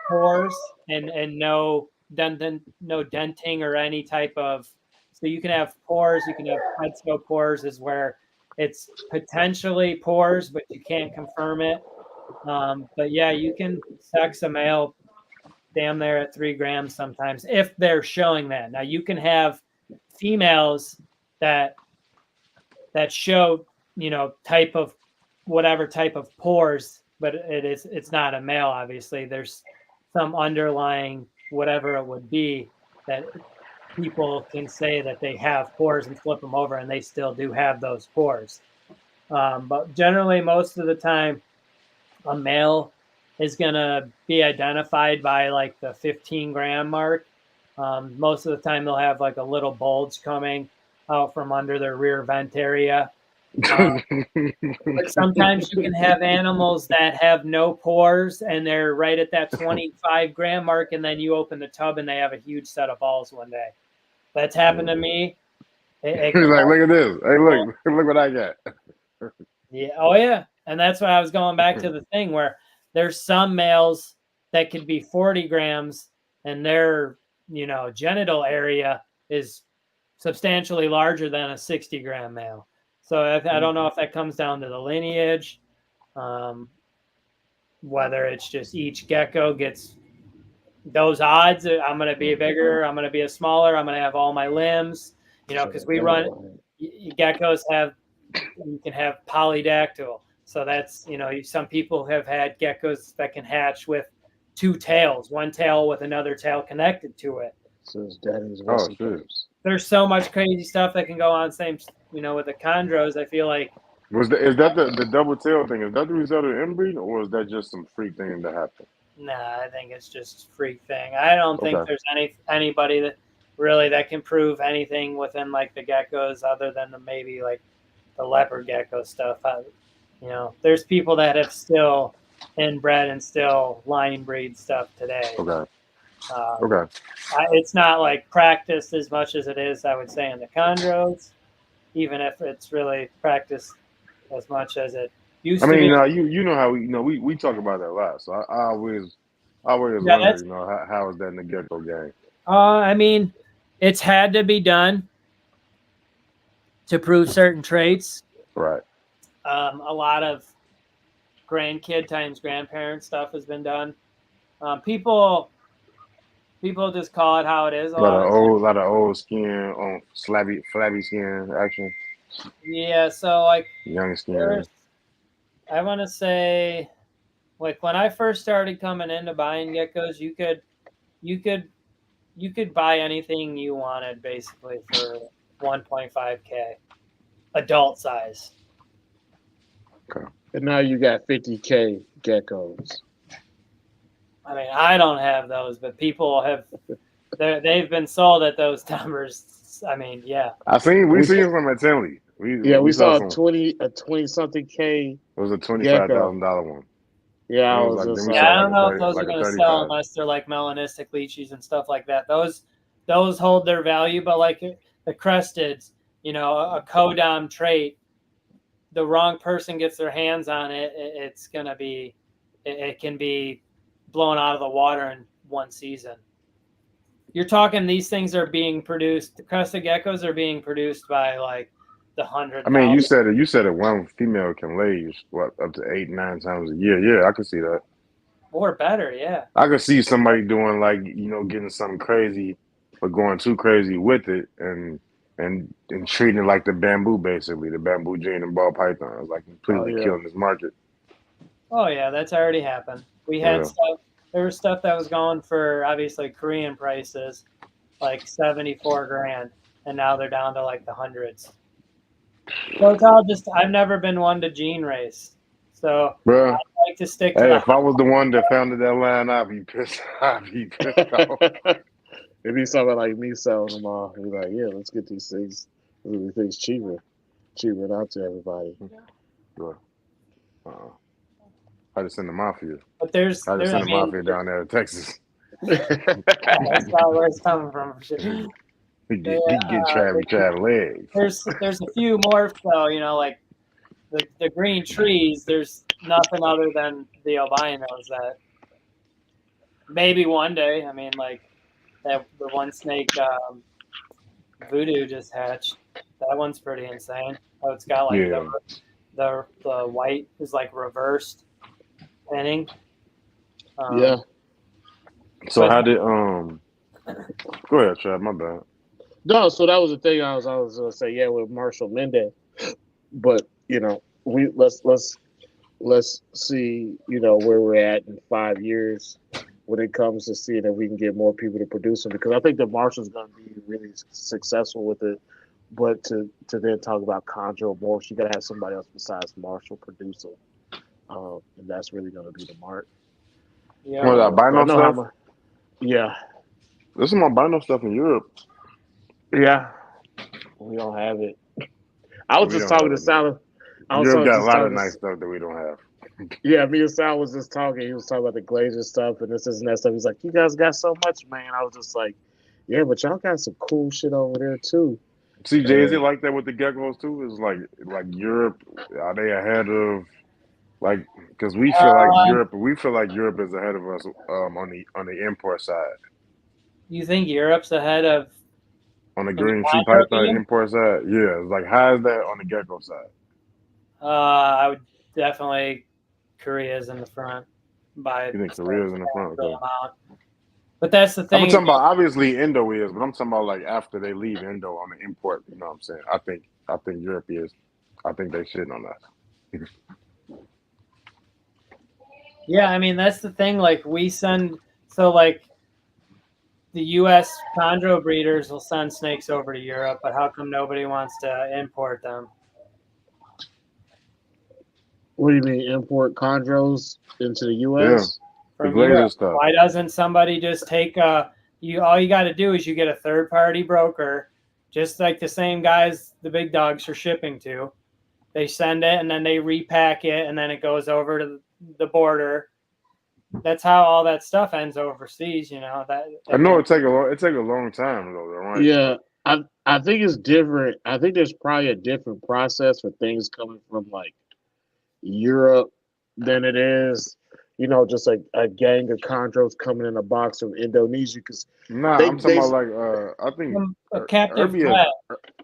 C: pores and no denting or any type of. So you can have pores, you can have headscope pores, is where it's potentially pores, but you can't confirm it. But yeah, you can sex a male damn near at 3 grams sometimes if they're showing that. Now you can have females that show type of whatever type of pores, but it's not a male. Obviously, there's some underlying whatever it would be that people can say that they have pores and flip them over, and they still do have those pores. But generally, most of the time, a male is going to be identified by like the 15-gram mark. Most of the time, they'll have like a little bulge coming out from under their rear vent area. But sometimes you can have animals that have no pores and they're right at that 25-gram mark, and then you open the tub and they have a huge set of balls one day. That's happened to me.
D: He's like, look at this. Hey, look what I got.
C: Yeah. Oh, yeah. And that's why I was going back to the thing where there's some males that could be 40 grams and their, genital area is substantially larger than a 60-gram male. So I don't know if that comes down to the lineage, whether it's just each gecko gets those odds. I'm going to be bigger. I'm going to be a smaller. I'm going to have all my limbs, because we run geckos you can have polydactyl. So that's, some people have had geckos that can hatch with 2 tails, one tail with another tail connected to it.
B: So his daddy's
D: Oh, shit.
C: There's so much crazy stuff that can go on. Same, with the chondros. I feel like
D: Is that the double tail thing? Is that the result of inbreeding, or is that just some freak thing that happened?
C: nah, I think it's just a freak thing. I don't think
D: Okay.
C: there's anybody that can prove anything within like the geckos other than maybe like the leopard gecko stuff. There's people that have still inbred and still line breed stuff today.
D: Okay.
C: It's not like practiced as much as it is, I would say, in the chondros, even if it's really practiced as much as it used to be.
D: You know how we talk about that a lot. So I always wonder, how is that in the gecko game?
C: It's had to be done to prove certain traits.
D: Right.
C: A lot of grandkid times grandparent stuff has been done. People just call it how it is.
D: A lot of old skin on flabby skin action.
C: Yeah, so like
D: Young skin.
C: I want to say, like when I first started coming into buying geckos, you could buy anything you wanted basically for $1.5K, adult size.
D: Okay.
B: And now you got 50K geckos.
C: I don't have those, but people have. They've been sold at those numbers. Yeah.
D: We seen some at Tinley.
B: We saw
D: some.
B: a 20-something K.
D: It was a $25,000 one.
B: Yeah,
D: I
C: don't know if those are going to sell unless they're like melanistic leeches and stuff like that. Those hold their value, but like the cresteds, a codom trait, the wrong person gets their hands on it, it's going to be, it can be blown out of the water in one season. You're talking these things are being produced, the crested geckos are being produced by like the 100,000.
D: I mean, you said that one female can lay up to 8, 9 times a year. Yeah, I can see that.
C: Or better, yeah.
D: I could see somebody doing like, getting something crazy, but going too crazy with it and treating it like the bamboo, basically, the bamboo gene and ball pythons, like completely killing this market.
C: Oh yeah, that's already happened. We had stuff. There was stuff that was going for obviously Korean prices, like $74,000, and now they're down to like the hundreds. So it's all just. I've never been one to gene race, so
D: Bruh,
C: I like to stick to.
D: if I was the one that founded that line, I'd be pissed. I'd be pissed off.
B: It'd be something like me selling them all. He'd be like, yeah, let's get these things. These things cheaper out to everybody.
D: I just send the mafia.
C: But I just
D: send the mafia down there to Texas.
C: That's not where it's coming from.
D: He get Trav legs.
C: There's a few more though, like the green trees. There's nothing other than the albinos that maybe one day. I mean, like the one snake Voodoo just hatched. That one's pretty insane. Oh, it's got like the white is like reversed pinning.
B: Yeah.
D: So how did go ahead, Trav, my bad.
B: No, so that was the thing I was gonna say, yeah, with Marshall Mendez. But we let's see, where we're at in 5 years when it comes to seeing if we can get more people to produce them, because I think that Marshall's gonna be really successful with it. But to then talk about Chondro more, you gotta have somebody else besides Marshall produce them. And that's really gonna be the mark.
C: Yeah.
D: What albino stuff?
B: Yeah.
D: There's some albino stuff in Europe.
B: Yeah. We don't have it. I was just talking to Sal.
D: Europe got a lot of nice stuff that we don't have.
B: Yeah, me and Sal was just talking. He was talking about the glacier stuff and this and that stuff. He's like, you guys got so much, man. I was just like, yeah, but y'all got some cool shit over there too.
D: CJ, is it like that with the geckos too? Is like Europe? Are they ahead of because we feel like Europe is ahead of us on the import side.
C: You think Europe's ahead of
D: on the green sea python import side? Yeah, it's like how is that on the gecko side?
C: I would definitely Korea's in the front.
D: You think Korea's in the front? Okay.
C: But that's the thing.
D: I'm talking about obviously Indo is, but I'm talking about like after they leave Indo on the import. You know what I'm saying? I think Europe is. I think they shitting on that.
C: Yeah, I mean that's the thing. Like we send, so like the U.S. chondro breeders will send snakes over to Europe, but how come nobody wants to import them?
B: What do you mean import chondros into the U.S.?
D: Yeah. From Europe. Stuff.
C: Why doesn't somebody just take all you got to do is you get a third party broker, just like the same guys the big dogs are shipping to. They send it and then they repack it and then it goes over to the border. That's how all that stuff ends overseas, That
D: I know it take a long time though, right?
B: Yeah, I think it's different. I think there's probably a different process for things coming from like Europe than it is, just like a gang of chondros coming in a box from Indonesia. Because
D: I'm talking about like I think
C: a captive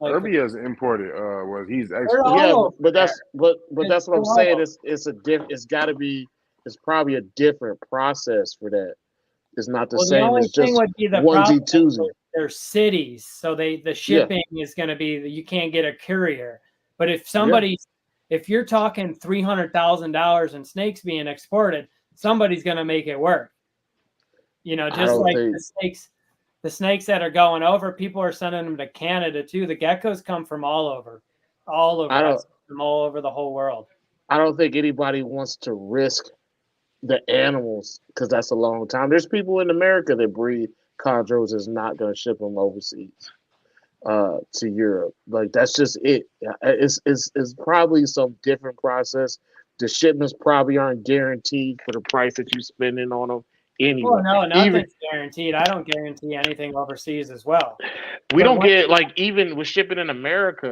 D: Irby has imported. Was he's
B: but that's what I'm saying. It's probably a different process for that. It's not the same as just onesie twosie.
C: They're cities, so the shipping is going to be you can't get a courier. But if if you're talking $300,000 in snakes being exported, somebody's going to make it work. Just like the snakes that are going over, people are sending them to Canada too. The geckos come from all over from all over the whole world.
B: I don't think anybody wants to risk the animals because that's a long time. There's people in America that breed chondros is not going to ship them overseas to Europe. Like that's just it. It's probably some different process. The shipments probably aren't guaranteed for the price that you're spending on them anyway.
C: no,
B: Even
C: nothing's guaranteed. I don't guarantee anything overseas as well.
B: we
C: But
B: don't
C: once
B: get like even with shipping in America,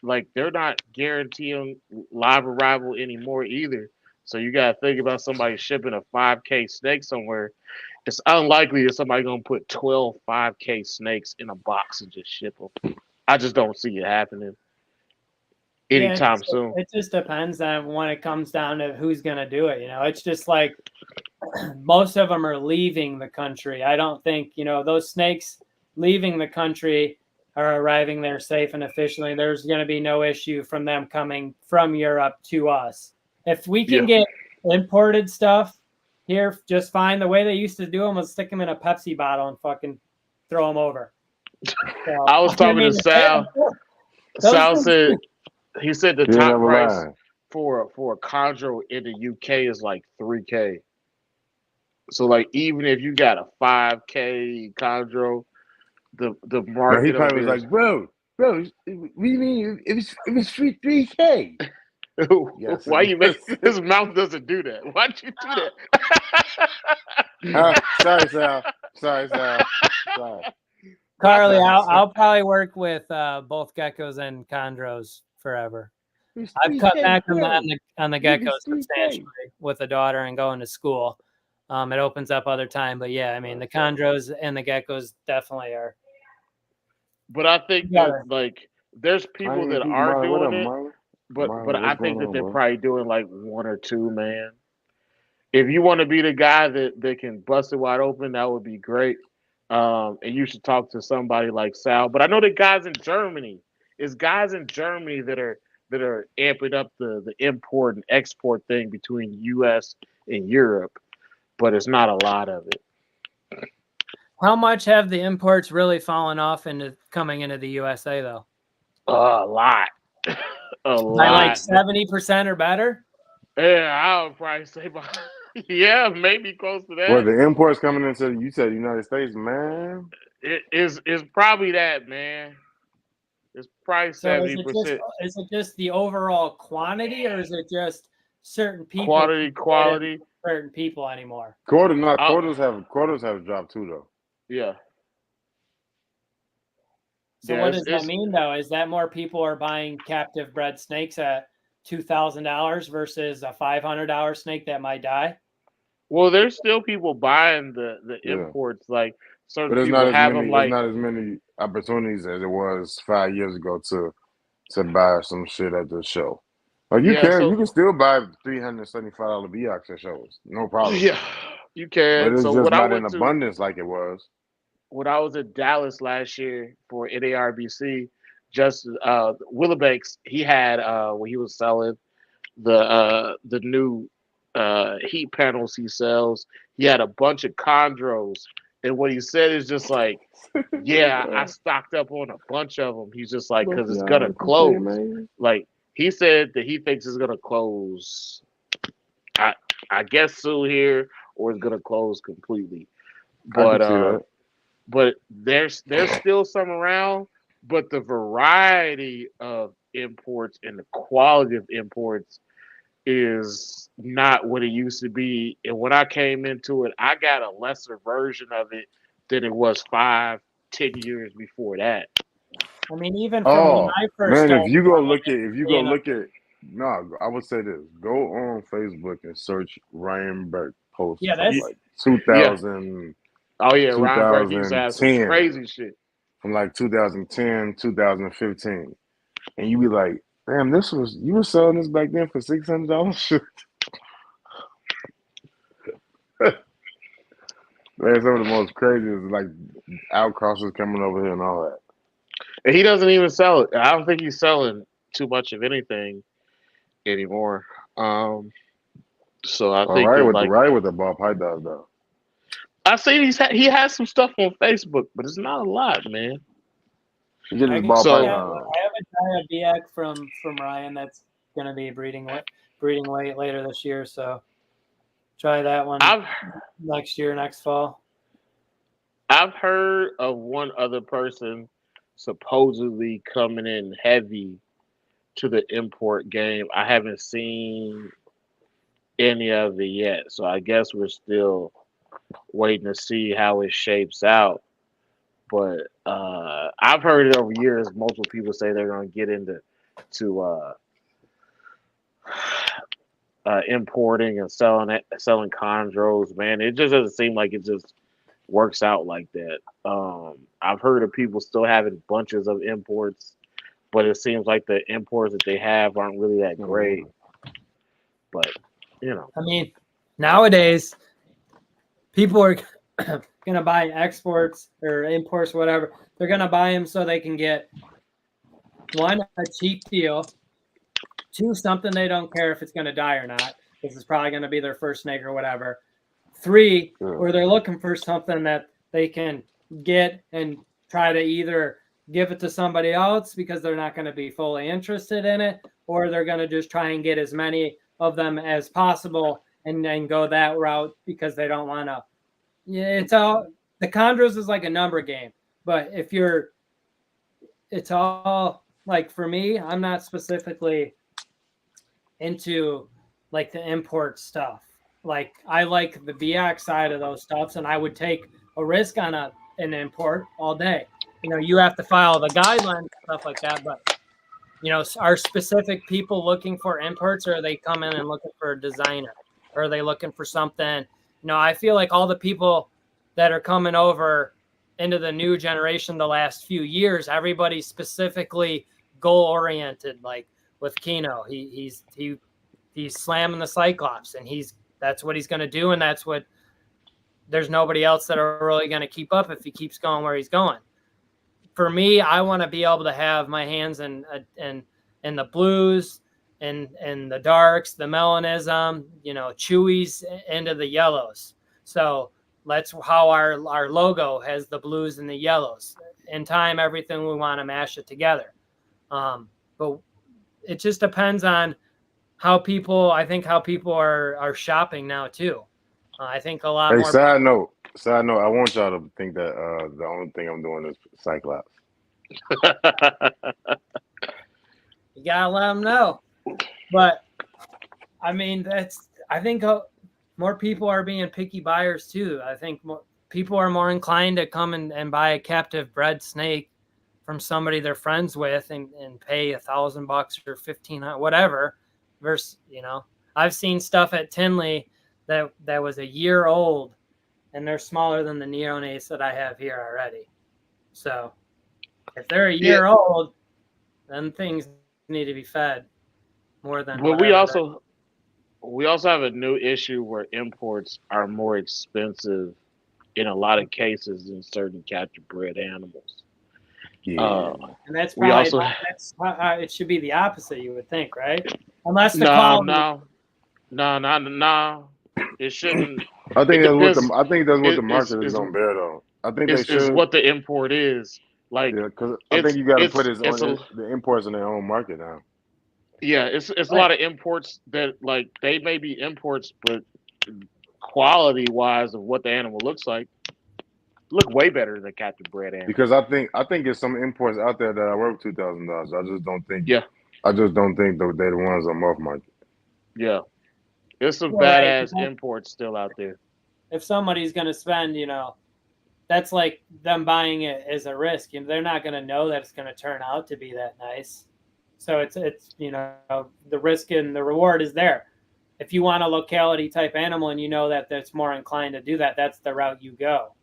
B: like they're not guaranteeing live arrival anymore either. So you gotta think about somebody shipping a 5K snake somewhere. It's unlikely that somebody gonna put 12 5K snakes in a box and just ship them. I just don't see it happening
C: Yeah,
B: anytime soon.
C: it just depends on when it comes down to who's going to do it. It's just like most of them are leaving the country. I don't think, those snakes leaving the country are arriving there safe and efficiently. There's going to be no issue from them coming from Europe to us. If we can
B: Yeah.
C: get imported stuff here just fine, the way they used to do them was stick them in a Pepsi bottle and fucking throw them over. So,
B: I was talking to Sal. Sal said he said the
D: You
B: top
D: never
B: price
D: lie.
B: for a chondro in the UK is like 3K. So like even if you got a 5K chondro, the
D: No, he
B: market over
D: probably was
B: there is
D: like, bro, we mean it was free 3K. Yes,
B: why
D: it
B: you make
D: was.
B: his mouth doesn't do that? Why'd you do
D: Huh?
B: that?
D: Sorry, Sal. Sorry.
C: Carly,
B: Not
C: I'll probably work with both geckos and chondros forever.
D: It was
C: I've cut
D: 3K,
C: back
D: bro.
C: on the
D: It was
C: geckos
D: 3K.
C: substantially with a daughter and going to school. It opens up other time, but yeah, I mean the chondros and the geckos definitely are.
B: But I think that
C: together.
B: like there's
D: I
B: people
D: ain't
B: that
D: think
B: are
D: Marlon. What up,
B: doing it,
D: Marlon?
B: but
D: Marlon,
B: I
D: what's going
B: think that
D: on,
B: they're
D: bro?
B: probably doing like one or two, man. If you want to be the guy that can bust it wide open, that would be great. And you should talk to somebody like Sal. But I know the guys in Germany. It's guys in Germany that are amping up the import and export thing between U.S. and Europe, but it's not a lot of it.
C: How much have the imports really fallen off into coming into the USA though?
B: A lot, a
C: By like
B: lot.
C: 70% or better?
B: Yeah, I would probably say about yeah, maybe close to
D: Well,
B: that.
D: the imports coming into you said United States, man.
B: It's probably that, man. It's probably
C: So
B: 70%
C: is it just the overall quantity, or is it just certain people
B: quality,
C: can't get it
B: quality.
C: from certain people anymore?
B: Uh,
D: Quarters have dropped too though.
B: yeah,
C: So
B: yeah.
C: what does that mean though? Is that more people are buying captive bred snakes at $2,000 versus a $500 snake that might die?
B: Well, there's still people buying the
D: Yeah,
B: imports. Like certain
D: but it's not
B: people
D: as
B: have
D: many.
B: them.
D: It's
B: Like
D: not as many opportunities as it was 5 years ago to buy some shit at the show. Like
B: yeah,
D: you
B: so
D: can still buy $375 VOX at shows, no problem.
B: yeah, you
D: But
B: can.
D: it's
B: So
D: just not in abundance like it was.
B: when I was in Dallas last year for NARBC, just Willebanks, he had when he was selling the new heat panels he sells, he had a bunch of chondros, and what he said is just like, yeah, I stocked up on a bunch of them. He's just like,
D: Both
B: because
D: of
B: it's
D: y'all
B: gonna
D: looking pretty
B: close.
D: amazing.
B: Like he said that he thinks it's gonna close. I I guess soon here, or it's gonna close completely.
D: I can
B: But
D: see that.
B: but there's still some around, but the variety of imports and the quality of imports is not what it used to be. And when I came into it, I got a lesser version of it than it was 5, 10 years before that.
C: I mean, even from when
D: Oh
C: I first
D: man,
C: started
D: if you go
C: seeing them,
D: look at no, I would say this. Go on Facebook and search Ryan Burke posts
C: yeah,
D: from
C: that's
D: like
B: Yeah.
D: 2000,
B: Oh yeah, Ron Burke used to have some
D: 2010,
B: crazy shit.
D: from like 2010, 2015. And you be like, damn, you were selling this back then for $600? Man, some of the most crazy is like outcrossers coming over here and all that.
B: And he doesn't even sell it. I don't think he's selling too much of anything anymore. Um, so I
D: All
B: think
D: right
B: that
D: with the
B: like
D: right with the ball pipe does though.
B: I see he has some stuff on Facebook, but it's not a lot, man.
D: You get
C: I
D: his
C: can
D: ball
C: see
B: So
D: python.
C: that. I have a giant BX from Ryan that's going to be breeding weight later this year. So try that one
B: I've
C: next fall.
B: I've heard of one other person supposedly coming in heavy to the import game. I haven't seen any of it yet, so I guess we're still waiting to see how it shapes out. But I've heard it over years. Multiple people say they're going to get into to importing and selling chondros. Man, it just doesn't seem like it just works out like that. I've heard of people still having bunches of imports, but it seems like the imports that they have aren't really that great. But
C: I mean, nowadays people are gonna buy exports or imports, whatever. They're gonna buy them so they can get one, a cheap deal, two, something they don't care if it's gonna die or not. This is probably gonna be their first snake or whatever. Three, where they're looking for something that they can get and try to either give it to somebody else because they're not going to be fully interested in it, or they're going to just try and get as many of them as possible and then go that route because they don't want to. Yeah, it's all the chondros is like a number game, but it's all like for me, I'm not specifically into like the import stuff. Like I like the BX side of those stuffs, and I would take a risk on an import all day. You have to follow the guidelines and stuff like that, but are specific people looking for imports, or are they coming and looking for a designer, or are they looking for something? I feel like all the people that are coming over into the new generation the last few years, everybody's specifically goal oriented. Like with Kino, he's slamming the Cyclops, and that's what he's going to do, and that's what there's nobody else that are really going to keep up if he keeps going where he's going. For me, I want to be able to have my hands in the blues and the darks, the melanism, chewies into the yellows. So that's how our logo has the blues and the yellows. In time, everything we want to mash it together. But it just depends on how people are shopping now too. I think a lot more.
D: Side note, I want y'all to think that the only thing I'm doing is Cyclops.
C: You gotta let them know. But I mean, I think more people are being picky buyers too. I think people are more inclined to come and buy a captive bred snake from somebody they're friends with and pay $1,000 or $1,500, whatever. Versus, I've seen stuff at Tinley that was a year old, and they're smaller than the neonates that I have here already. So if they're a year old, then things need to be fed more than.
B: But we also have a new issue where imports are more expensive in a lot of cases than certain captive bred animals.
D: Yeah,
C: and that's probably it should be the opposite, you would think, right? Unless the quality.
B: No. It shouldn't.
D: I think that's what the market is gonna bear, though. I think
B: it's what the import is. Like,
D: because I think you got to put the imports in their own market now.
B: Yeah, it's a lot of imports that like they may be imports, but quality wise of what the animal looks like, look way better than captive bred animals.
D: Because I think there's some imports out there that are worth $2,000. I just don't think.
B: Yeah.
D: I just don't think they're the ones on off market.
B: Yeah. There's some badass imports still out there.
C: If somebody's going to spend, that's like them buying it as a risk. They're not going to know that it's going to turn out to be that nice. So it's the risk and the reward is there. If you want a locality type animal and you know that that's more inclined to do that, that's the route you go.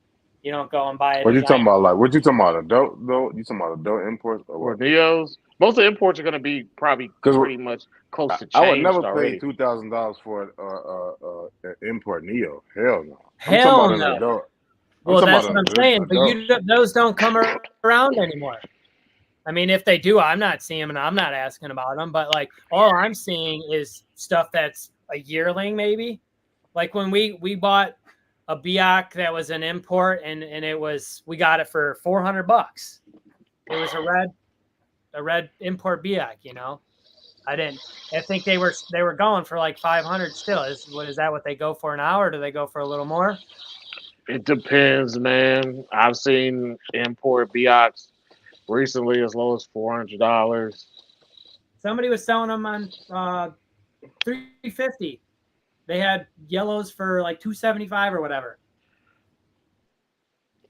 C: You don't go and buy it.
D: What you talking about? Like, what you talking about? Adult though? You talking about adult imports or what?
B: Neos? Most of the imports are going to be probably pretty much close to changed
D: I would never
B: already.
D: pay $2,000 for an import Neo. Hell no.
C: Hell no. Well, that's what I'm saying. But those don't come around anymore. I mean, if they do, I'm not seeing them and I'm not asking about them. But like, all I'm seeing is stuff that's a yearling, maybe. Like when we bought a Biak that was an import, and we got it for $400. It was a red import Biak, I think they were going for like 500 still. Is that what they go for now, or do they go for a little more?
B: It depends, man. I've seen import Biaks recently as low as $400.
C: Somebody was selling them on $350. They had yellows for like $275 or whatever.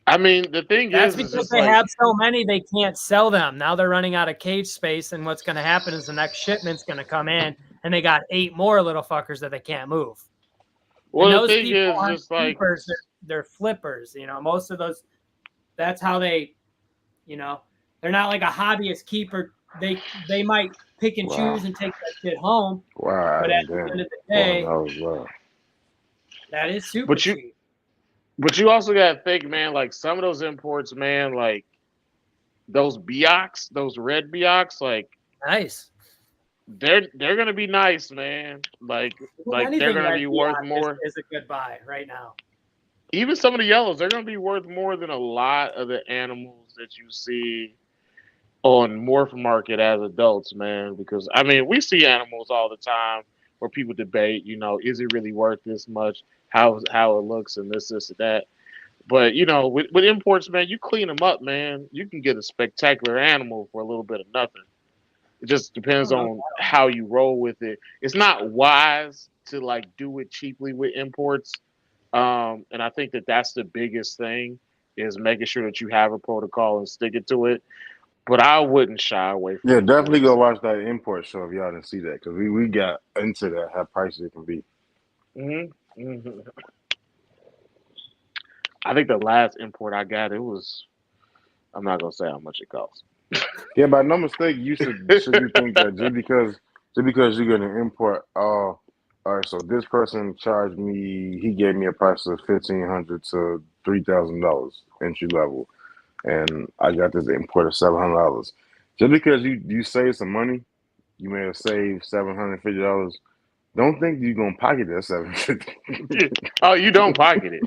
B: I mean, the thing
C: That's
B: is
C: because
B: just
C: they
B: like,
C: have so many, they can't sell them. Now they're running out of cage space, and what's going to happen is the next shipment's going to come in, and they got 8 more little fuckers that they can't move.
B: well,
C: And
B: the
C: those
B: thing
C: people
B: is
C: aren't
B: just like,
C: keepers; they're flippers. Most of those. That's how they. They're not like a hobbyist keeper. They might pick and
D: Wow.
C: choose and take that shit home,
D: Wow.
C: but at the
D: Damn.
C: end of the
D: Wow,
C: day,
D: that was wild.
C: that is super
B: but you,
C: cheap.
B: but you also gotta think, man. Like some of those imports, man, like those Biocs, those red Biocs, like
C: Nice.
B: they're gonna be nice, man. Like they're
C: Anything
B: gonna
C: red
B: be worth
C: Fiat
B: more.
C: is a good buy right now.
B: Even some of the yellows, they're gonna be worth more than a lot of the animals that you see on Morph Market as adults, man. Because I mean, we see animals all the time where people debate, is it really worth this much? How it looks and this and that. But with imports, man, you clean them up, man. You can get a spectacular animal for a little bit of nothing. It just depends
C: Oh, no.
B: on how you roll with it. It's not wise to like do it cheaply with imports, and I think that that's the biggest thing is making sure that you have a protocol and stick it to it. But I wouldn't shy away from
D: Yeah, definitely go
B: imports.
D: watch that import show if y'all didn't see that because we got into that how pricey it can be.
B: Hmm. I think the last import I got, it was. I'm not gonna say how much it cost.
D: Yeah, by no mistake, you think that just because you're gonna import all right, so this person charged me he gave me a price of $1,500 to $3,000 entry level and I got this import of $700. Just because you save some money, you may have saved $750. Don't think you're gonna pocket that $750.
B: Oh, you don't pocket it.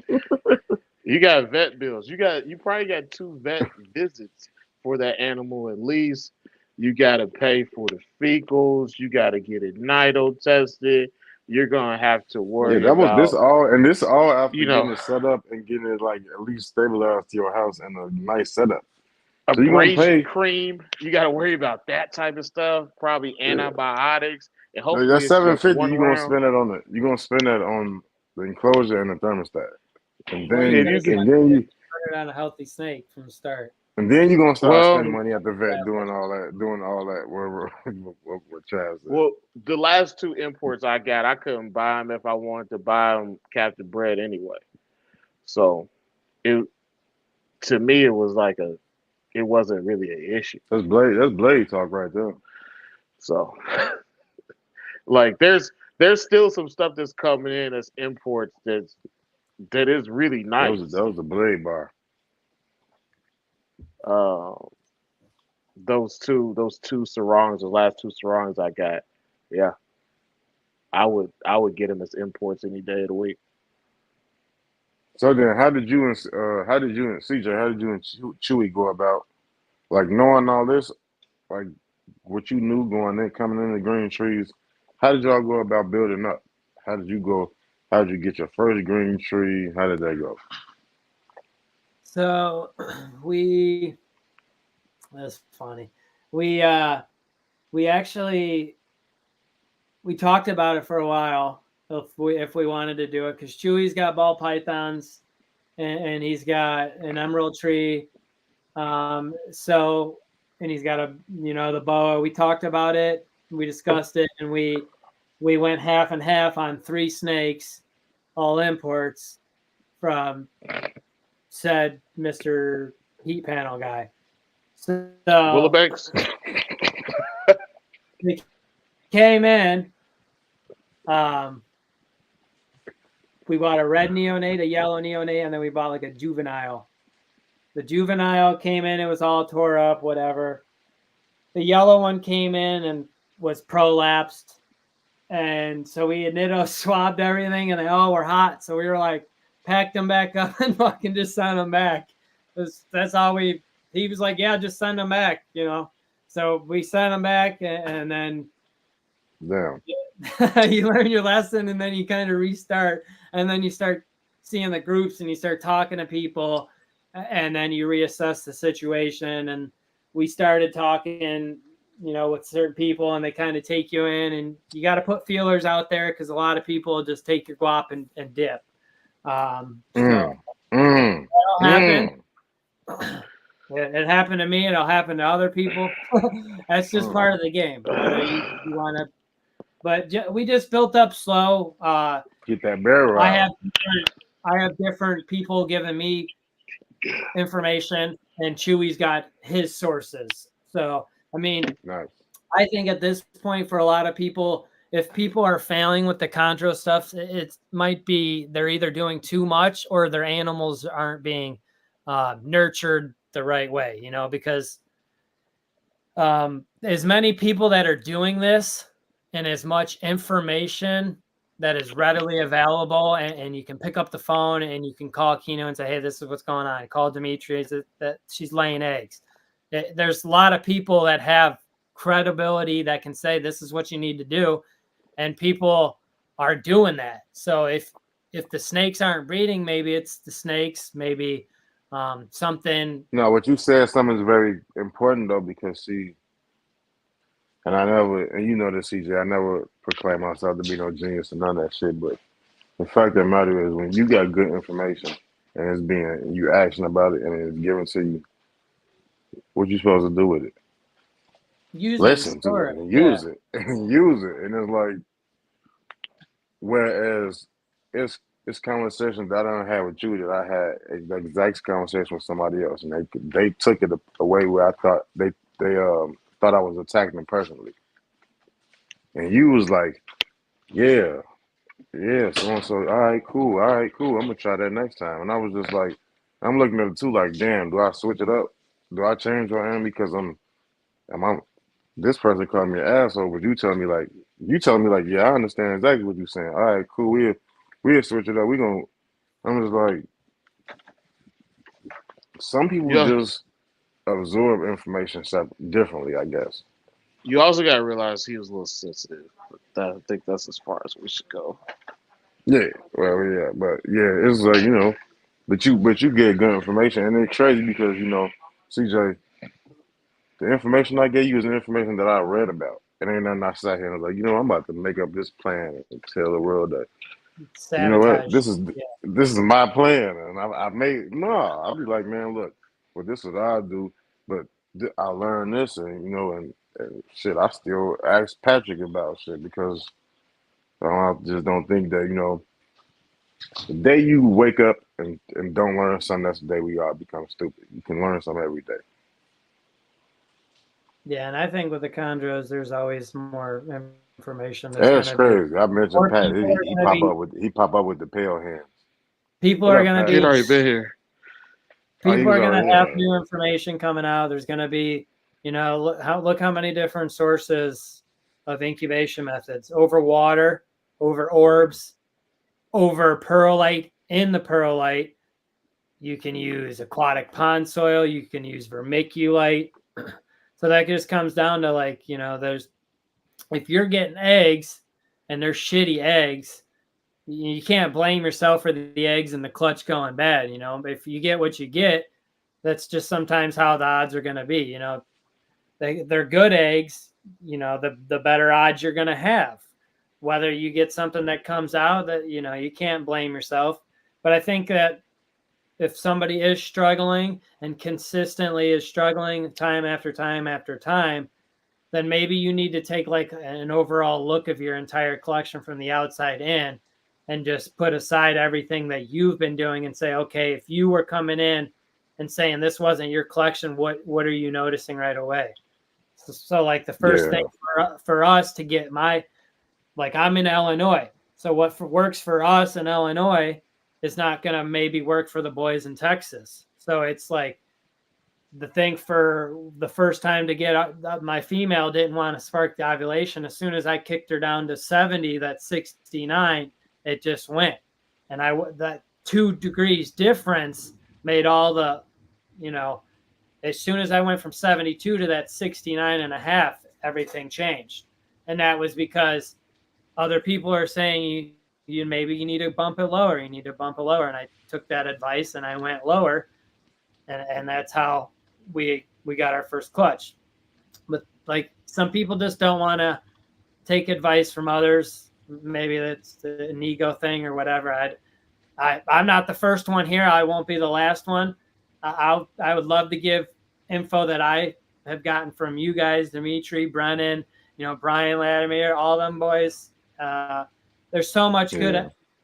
B: You got vet bills. You probably got 2 vet visits for that animal at least. You got to pay for the fecals. You got to get it nido tested. You're gonna have to
D: Yeah,
B: worry
D: that was
B: about,
D: this all after
B: you know,
D: getting it set up and getting it like at least stabilized to your house and a nice setup. So you're gonna
B: abrasion
D: pay.
B: cream. You got to worry about that type of stuff. Probably
D: Yeah,
B: antibiotics, and
D: that
B: hopefully it's
D: seven
B: just
D: fifty.
B: one
D: You're gonna
B: round.
D: spend that on the enclosure and the thermostat, and
C: Well, you
B: And
C: got
B: you
C: to
B: get
C: start on a healthy snake from the start.
D: you're gonna start spending
B: well,
D: money at the vet doing all that. Whatever what Chaz said.
B: well. The last 2 imports I got, I couldn't buy them if I wanted to buy them captive bred anyway. So it to me it was like it wasn't really an issue.
D: That's blade talk right there.
B: So like there's still some stuff that's coming in as imports that is really
D: That
B: nice.
D: was a blade bar.
B: Uh, those two sarongs, the last 2 sarongs I got, yeah, I would get them as imports any day of the week.
D: So then, how did you and CJ, how did you and Chewy go about like knowing all this, like what you knew going in, coming in the green trees? How did y'all go about building up? How did you go? How did you get your first green tree? How did that go?
C: So that's funny. We actually we talked about it for a while if we wanted to do it because Chewy's got ball pythons and he's got an emerald tree. So and he's got the boa. We talked about it, we discussed it, and we went half and half on 3 snakes, all imports from said Mr. Heat Panel guy. So
B: Willowbanks.
C: they came in. We bought a red neonate, a yellow neonate, and then we bought like a juvenile. The juvenile came in, it was all tore up, whatever. The yellow one came in and was prolapsed. And so we inito swabbed everything, and they all were hot. So we were like, packed them back up and fucking just sent them back. That's all he was like, yeah, just send them back, So we sent them back, and then
D: Damn.
C: you learn your lesson, and then you kind of restart, and then you start seeing the groups, and you start talking to people, and then you reassess the situation. And we started talking, with certain people, and they kind of take you in, and you got to put feelers out there because a lot of people just take your guap and dip. So that'll happen. It happened to me. It'll happen to other people. That's just part of the game. You want to, but we just built up slow.
D: Get that barrel
C: I
D: out.
C: have different people giving me information, and Chewy's got his sources. So, I mean,
D: Nice.
C: I think at this point, for a lot of people, if people are failing with the chondro stuff, it might be they're either doing too much or their animals aren't being nurtured the right way, because as many people that are doing this and as much information that is readily available, and you can pick up the phone and you can call Kino and say, hey, this is what's going on. Call Dimitri that she's laying eggs. There's a lot of people that have credibility that can say this is what you need to do, and people are doing that. So if the snakes aren't breeding, maybe it's the snakes, maybe something.
D: No, what you said, something is very important though, because see, and I never, and you know this, CJ, I never proclaim myself to be no genius or none of that shit, but the fact of the matter is, when you got good information and you action about it and it's given to you, what you supposed to do with it?
C: Use
D: Listen
C: it,
D: to
C: store
D: it
C: it.
D: and use it and use it. And it's like, whereas it's conversations that I don't have with you that I had the exact conversation with somebody else, and they took it away where I thought they thought I was attacking them personally, and you was like, yeah, so and so, all right, cool, I'm gonna try that next time, and I was just like, I'm looking at it too, like, damn, do I switch it up? Do I change who I am because this person called me an asshole, but you telling me like, yeah, I understand exactly what you're saying. All right, cool, we'll switch it up. I'm just like, some people
B: Yeah.
D: just absorb information differently, I guess.
B: You also got to realize he was a little sensitive. I think that's as far as we should go.
D: Yeah, well, yeah, but yeah, it's like, but you get good information, and it's crazy because CJ, the information I gave you is the information that I read about. It ain't nothing I sat here and was like, I'm about to make up this plan and tell the world that, you know what,
C: Sabotage.
D: this is my plan, and I made no. I'll be like, man, look, well, this is what I do, but I learned this, and and shit, I still ask Patrick about shit because I just don't think that the day you wake up and don't learn something, that's the day we all become stupid. You can learn something every day.
C: Yeah, and I think with the chondros, there's always more information.
D: That's crazy. I mentioned
C: More
D: Pat.
C: people are
D: He
C: going to be.
D: pop up with the pale hands.
C: People
D: What
C: are
D: up,
C: going to
D: Pat?
B: He'd
C: be.
B: already been here.
D: Oh, he
C: People
D: was
C: are going to
D: already
C: have
D: here.
C: new information coming out. There's going to be, look how many different sources of incubation methods: over water, over orbs, over perlite in the perlite. You can use aquatic pond soil. You can use vermiculite. So that just comes down to there's, if you're getting eggs and they're shitty eggs, you can't blame yourself for the eggs and the clutch going bad. If you get what you get, that's just sometimes how the odds are going to be. They're good eggs, the better odds you're going to have. Whether you get something that comes out that, you can't blame yourself. But I think that if somebody is struggling and consistently is struggling time after time after time, then maybe you need to take like an overall look of your entire collection from the outside in and just put aside everything that you've been doing and say, okay, if you were coming in and saying this wasn't your collection, what are you noticing right away? So like the first thing for us to get I'm in Illinois. So what works for us in Illinois is not going to maybe work for the boys in Texas. So it's like the thing for the first time to get my female didn't want to spark the ovulation. As soon as I kicked her down to 70, that 69, it just went. And that 2 degrees difference made all the, as soon as I went from 72 to that 69 and a half, everything changed. And that was because other people are saying maybe you need to bump it lower. You need to bump it lower. And I took that advice and I went lower. And that's how we got our first clutch. But like some people just don't want to take advice from others. Maybe that's an ego thing or whatever. I'm not the first one here. I won't be the last one. I would love to give info that I have gotten from you guys, Dimitri, Brennan, Brian Latimer, all them boys. There's so much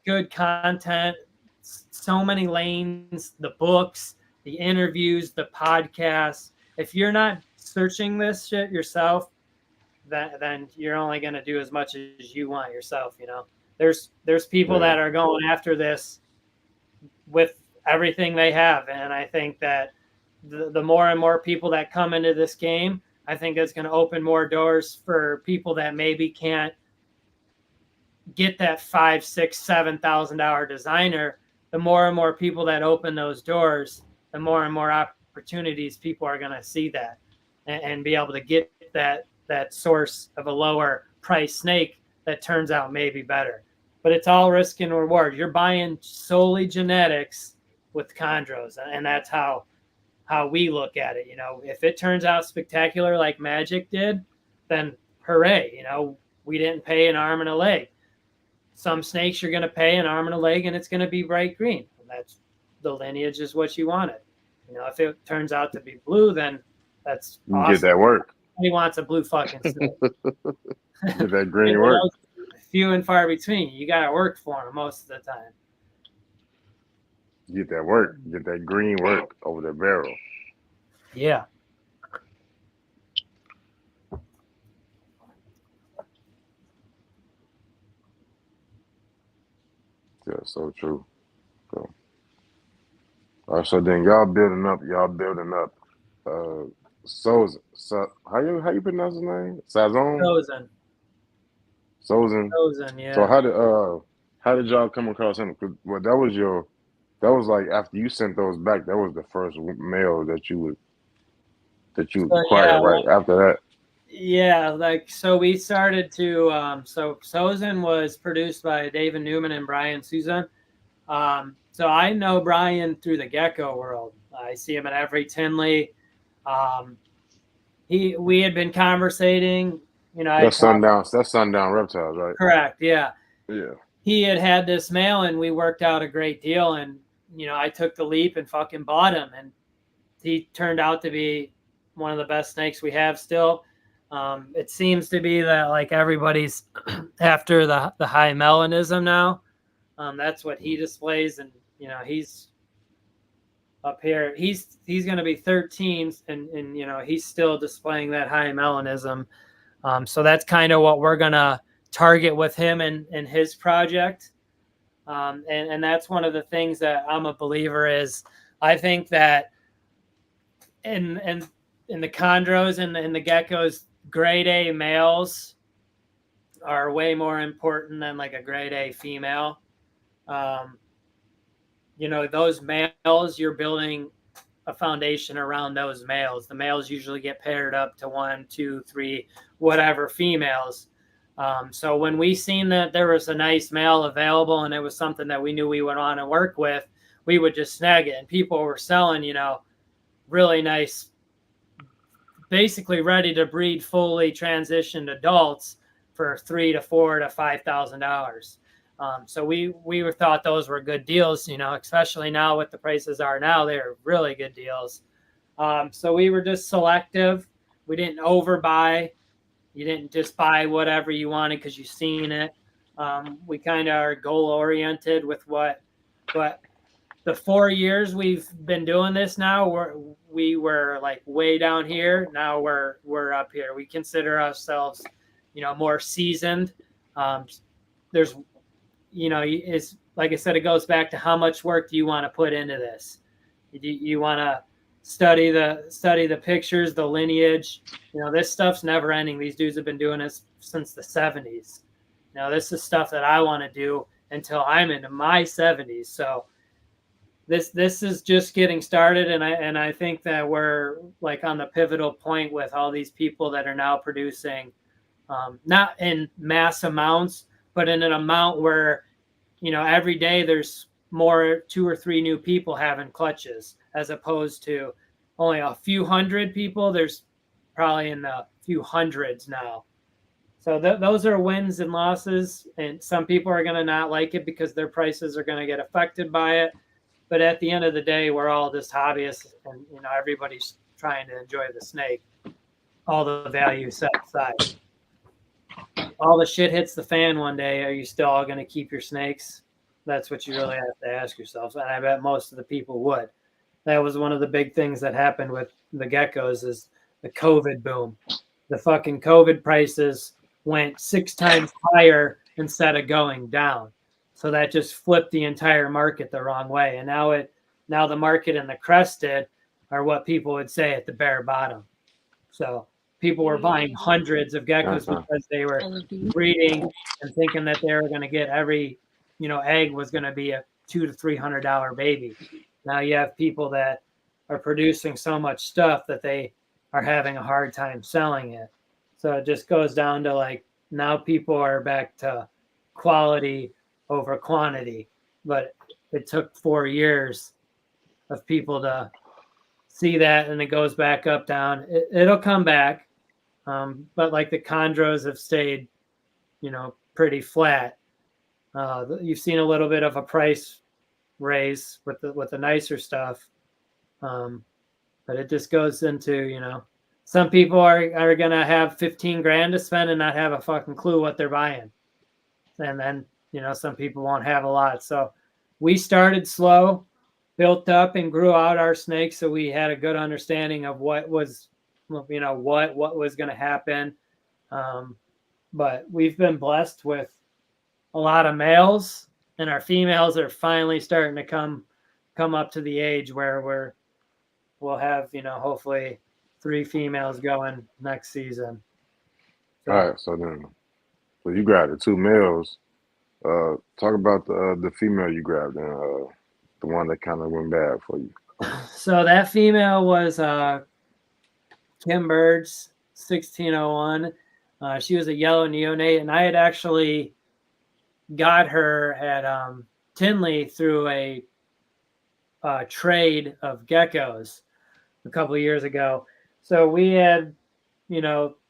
C: good content, so many lanes, the books, the interviews, the podcasts. If you're not searching this shit yourself, then you're only going to do as much as you want yourself. There's people that are going after this with everything they have, and I think that the more and more people that come into this game, I think it's going to open more doors for people that maybe can't get that $5,000, $6,000, $7,000 designer. The more and more people that open those doors, the more and more opportunities people are going to see that and be able to get that source of a lower price snake that turns out maybe better. But it's all risk and reward. You're buying solely genetics with chondros, and that's how we look at it. If it turns out spectacular like Magic did, then hooray. We didn't pay an arm and a leg. Some snakes you're going to pay an arm and a leg, and it's going to be bright green. And that's the lineage is what you wanted. If it turns out to be blue, then that's awesome.
D: Get that work.
C: He wants a blue fucking snake.
D: Get that green work.
C: Few and far between. You got to work for them most of the time.
D: Get that work. Get that green work over the barrel.
C: Yeah.
D: Yeah, so true. So then y'all building up. So how you pronounce his name? Sazon.
C: Sozin, yeah.
D: So how did y'all come across him? Well, that was like after you sent those back. That was the first male that you acquired, right? After that.
C: Yeah, so we started to so Sozin was produced by David Newman and Brian Suzan. So I know Brian through the gecko world. I see him at every Tinley. We had been conversating.
D: That's Sundown Reptiles, right?
C: Correct. Yeah.
D: Yeah.
C: He had this male, and we worked out a great deal. And I took the leap and fucking bought him, and he turned out to be one of the best snakes we have still. It seems to be that like everybody's after the high melanism now. That's what he displays, and he's up here. He's going to be 13, and he's still displaying that high melanism. So that's kind of what we're going to target with him and his project. And that's one of the things that I'm a believer is I think that in the chondros and the geckos, grade A males are way more important than like a grade A female. Those males, you're building a foundation around those males. The males usually get paired up to 1, 2, 3, whatever females. So when we seen that there was a nice male available and it was something that we knew we would want to work with, we would just snag it. And people were selling, really nice, basically ready to breed fully transitioned adults for $3,000 to $4,000 to $5,000. So we thought those were good deals, especially now what the prices are now, they're really good deals. So we were just selective. We didn't overbuy. You didn't just buy whatever you wanted because you've seen it. We kind of are goal oriented with what the 4 years we've been doing this now, we were like way down here. Now we're up here. We consider ourselves, more seasoned. There's, is like I said, it goes back to how much work do you want to put into this? You want to study the pictures, the lineage. This stuff's never ending. These dudes have been doing this since the 70s. This is stuff that I want to do until I'm into my 70s. So this is just getting started, and I think that we're like on the pivotal point with all these people that are now producing, not in mass amounts, but in an amount where, every day there's 2 or 3 new people having clutches, as opposed to only a few hundred people. There's probably in the few hundreds now. So those are wins and losses, and some people are going to not like it because their prices are going to get affected by it. But at the end of the day, we're all just hobbyists, and everybody's trying to enjoy the snake. All the value set aside. All the shit hits the fan one day. Are you still all going to keep your snakes? That's what you really have to ask yourself. And I bet most of the people would. That was one of the big things that happened with the geckos is the COVID boom. The fucking COVID prices went 6 times higher instead of going down. So that just flipped the entire market the wrong way. And now the market and the crested are what people would say at the bare bottom. So people were buying hundreds of geckos because they were breeding and thinking that they were going to get every, egg was going to be a $200 to $300 baby. Now you have people that are producing so much stuff that they are having a hard time selling it. So it just goes down to like now people are back to quality over quantity. But it took 4 years of people to see that, and it goes back up, down. It'll come back. But like the chondros have stayed, pretty flat. You've seen a little bit of a price raise with the nicer stuff. But it just goes into, some people are going to have 15 grand to spend and not have a fucking clue what they're buying. And then, some people won't have a lot. So we started slow, built up and grew out our snakes. So we had a good understanding of what was, what was going to happen. But we've been blessed with a lot of males, and our females are finally starting to come up to the age where we'll have, hopefully 3 females going next season.
D: All right, so you grabbed the 2 males. Talk about the female you grabbed and the one that kind of went bad for you.
C: So that female was Kim Bird's 1601. She was a yellow neonate, and I had actually got her at Tinley through a trade of geckos a couple of years ago. So we had,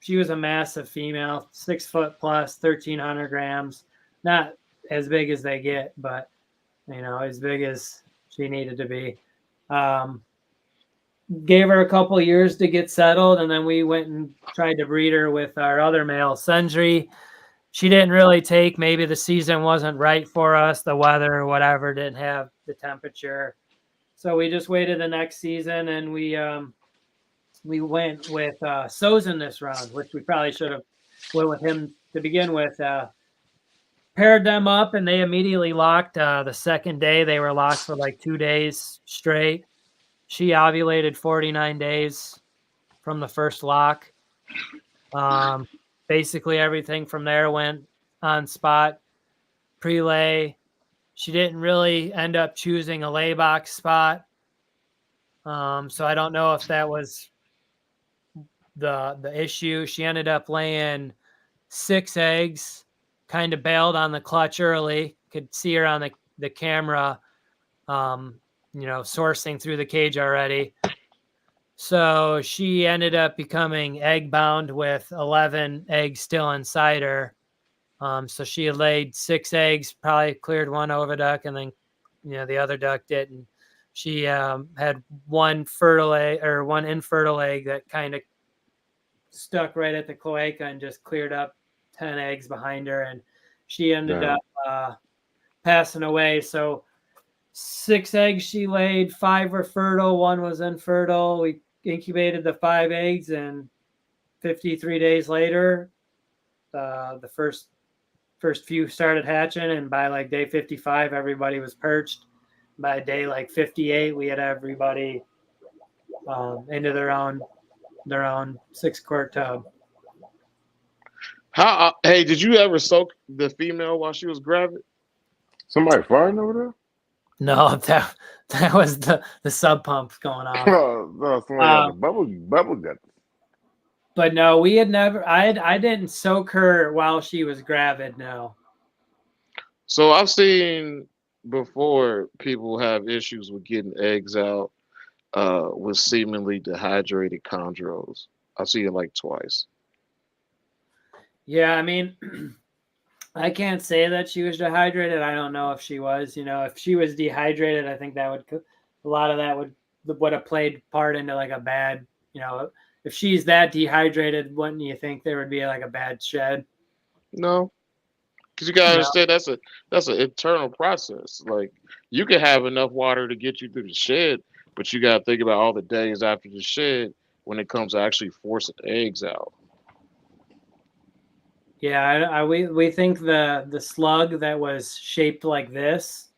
C: she was a massive female, 6 foot plus, 1,300 grams. Not as big as they get, but, as big as she needed to be. Gave her a couple of years to get settled, and then we went and tried to breed her with our other male, Sundry. She didn't really take. Maybe the season wasn't right for us, the weather or whatever, didn't have the temperature. So we just waited the next season, and we went with Sozin this round, which we probably should have went with him to begin with. Paired them up, and they immediately locked. The second day, they were locked for like 2 days straight. She ovulated 49 days from the first lock. Basically, everything from there went on spot. Pre-lay. She didn't really end up choosing a lay box spot. So I don't know if that was the issue. She ended up laying 6 eggs, kind of bailed on the clutch early. Could see her on the camera, sourcing through the cage already. So she ended up becoming egg bound with 11 eggs still inside her. So she had laid 6 eggs, probably cleared one oviduct, and then, the other duck didn't. She had one fertile egg or one infertile egg that kind of stuck right at the cloaca and just cleared up 10 eggs behind her, and she ended up passing away. So 6 eggs she laid, 5 were fertile, 1 was infertile. We incubated the 5 eggs, and 53 days later, the first few started hatching, and by like day 55, everybody was perched. By day like 58, we had everybody into their own 6-quart tub.
B: Hey, did you ever soak the female while she was gravid?
D: Somebody farting over there?
C: No, that was the sub pump going off.
D: No, somebody got the bubble gut.
C: But no, we had never. I didn't soak her while she was gravid. No.
B: So I've seen before people have issues with getting eggs out with seemingly dehydrated chondros. I've seen it like twice.
C: Yeah, I mean, I can't say that she was dehydrated. I don't know if she was. If she was dehydrated, I think that a lot of that would have played part into like a bad. If she's that dehydrated, wouldn't you think there would be like a bad shed?
B: No, because you gotta
C: No.
B: understand that's an internal process. Like you can have enough water to get you through the shed, but you gotta think about all the days after the shed when it comes to actually forcing the eggs out.
C: Yeah, we think the slug that was shaped like this,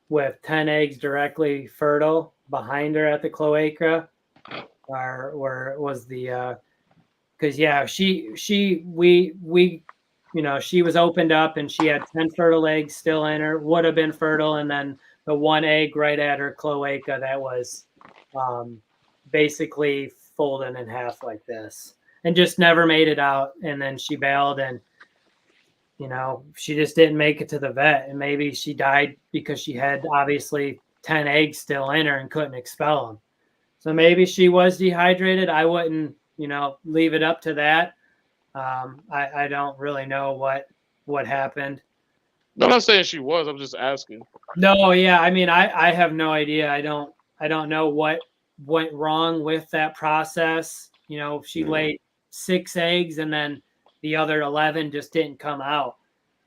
C: with 10 eggs directly fertile behind her at the cloaca, was the because she was opened up and she had 10 fertile eggs still in her, would have been fertile, and then the one egg right at her cloaca that was basically folded in half like this and just never made it out. And then she bailed, and she just didn't make it to the vet, and maybe she died because she had obviously 10 eggs still in her and couldn't expel them. So maybe she was dehydrated. I wouldn't, leave it up to that. I don't really know what happened.
B: No, I'm not saying she was. I'm just asking.
C: No, yeah. I mean, I have no idea. I don't know what went wrong with that process. She laid 6 eggs and then the other 11 just didn't come out.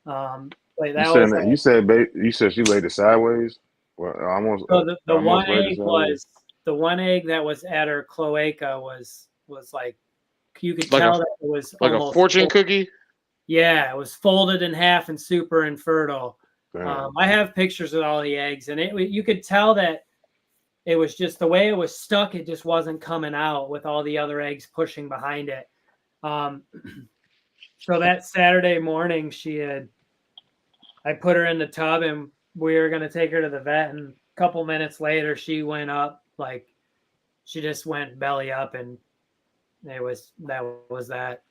C: Like that was
D: You said she laid it sideways. Well, almost.
C: so the
D: almost
C: one
D: laid it
C: egg
D: sideways.
C: the one egg that was at her cloaca was like, you could
B: Like
C: tell that it was
B: like a
C: almost
B: fortune cookie.
C: Yeah, it was folded in half and super infertile.
D: Damn.
C: I have pictures of all the eggs, and you could tell that it was just the way it was stuck. It just wasn't coming out with all the other eggs pushing behind it. So that Saturday morning, I put her in the tub and we were going to take her to the vet. And a couple minutes later, she went up, like she just went belly up, and that was that.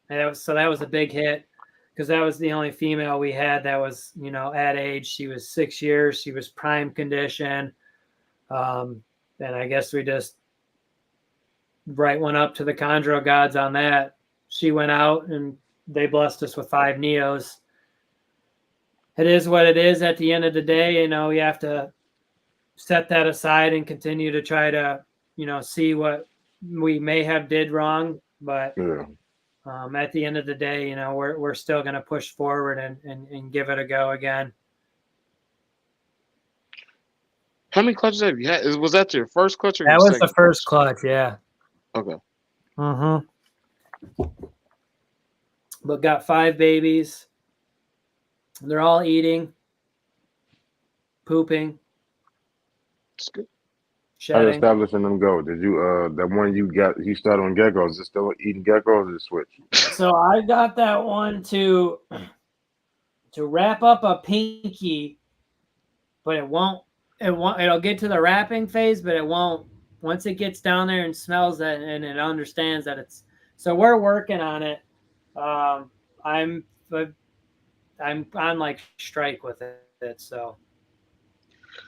C: And that was a big hit, because that was the only female we had that was, at age. She was 6 years. She was prime condition. And I guess we just went up to the Chondro gods on that. She went out and they blessed us with 5 neos. It is what it is at the end of the day. You have to set that aside and continue to try to, see what we may have did wrong. But
D: Yeah.
C: at the end of the day, we're still going to push forward and give it a go again.
B: How many clutches have you had? Was that your first clutch or
C: That
B: your
C: was
B: second
C: the first clutch, yeah.
B: Okay.
C: But got 5 babies. They're all eating, pooping,
B: That's good.
D: How did
C: shedding.
D: establishing them go? Did you that one you started on geckos? Is it still eating geckos or did it switch?
C: So I got that one to wrap up a pinky, but it'll get to the wrapping phase, but it won't. Once it gets down there and smells it and it understands that it's. So we're working on it. I'm on like strike with it, so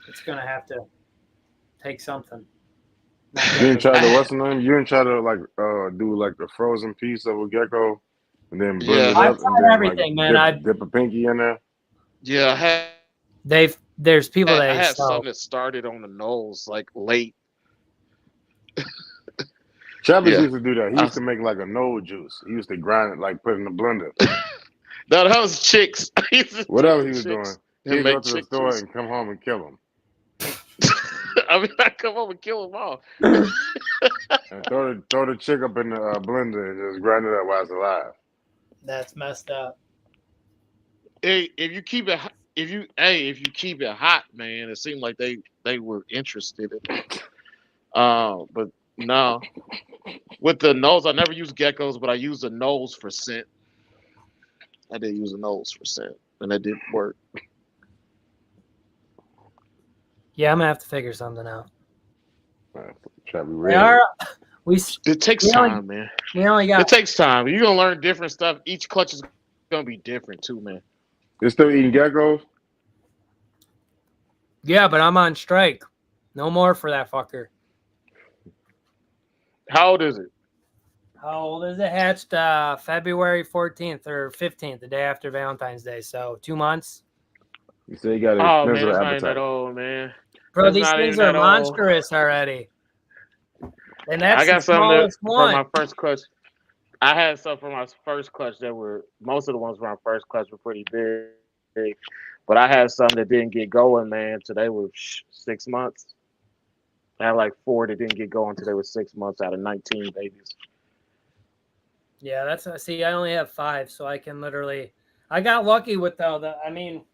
C: it's gonna have to take something.
D: You didn't try to what's the name? You didn't try to like do like the frozen piece of a gecko and then blend
B: Yeah.
D: it
C: I've
D: up and
C: tried
D: then
C: everything,
D: like
C: man.
D: dip a pinky in there.
B: Yeah,
C: There's people
B: I
C: that
B: had some that started on the nose like late.
D: Travis
B: Yeah.
D: used to do that. He used to make like a nose juice. He used to grind it, like put it in the blender.
B: No, that was chicks. I used to
D: Whatever
B: take
D: he was doing,
B: chicks
D: he'd
B: and
D: go
B: make
D: to the
B: chick
D: store
B: juice.
D: and come home and kill them.
B: I mean, I come home and kill them all.
D: And throw the chick up in the blender and just grind it up while it's alive.
C: That's messed up.
B: Hey, if you keep it hot, man, it seemed like they were interested in it. But no, with the nose, I never use geckos, but I use the nose for scent. I did use a nose for scent, and that did work.
C: Yeah, I'm gonna have to figure something out.
D: Try to be
C: They
D: ready.
C: are.
B: It takes
C: we only-
B: time, man.
C: We only
B: It
C: got.
B: takes time. You're gonna learn different stuff. Each clutch is gonna be different too, man.
D: They're still eating geckos?
C: Yeah, but I'm on strike. No more for that fucker.
B: How old is it?
C: How old is it? Hatched February 14th or 15th, the day after Valentine's Day. So 2 months.
D: You say you got an
B: Oh man,
D: extensive
B: that's not even that
D: appetite.
B: old, man.
C: Bro,
B: That's
C: these
B: not
C: things
B: even
C: are
B: that old.
C: monstrous already. And
B: I
C: that's the
B: got some that
C: smallest
B: from
C: one.
B: my first clutch. I had some from my first clutch that were most of the ones from my first clutch were pretty big, but I had some that didn't get going, man. Till they were 6 months. I had like four that didn't get going until they were 6 months out of 19 babies.
C: Yeah, that's see, I only have 5, so I can literally I got lucky with though I mean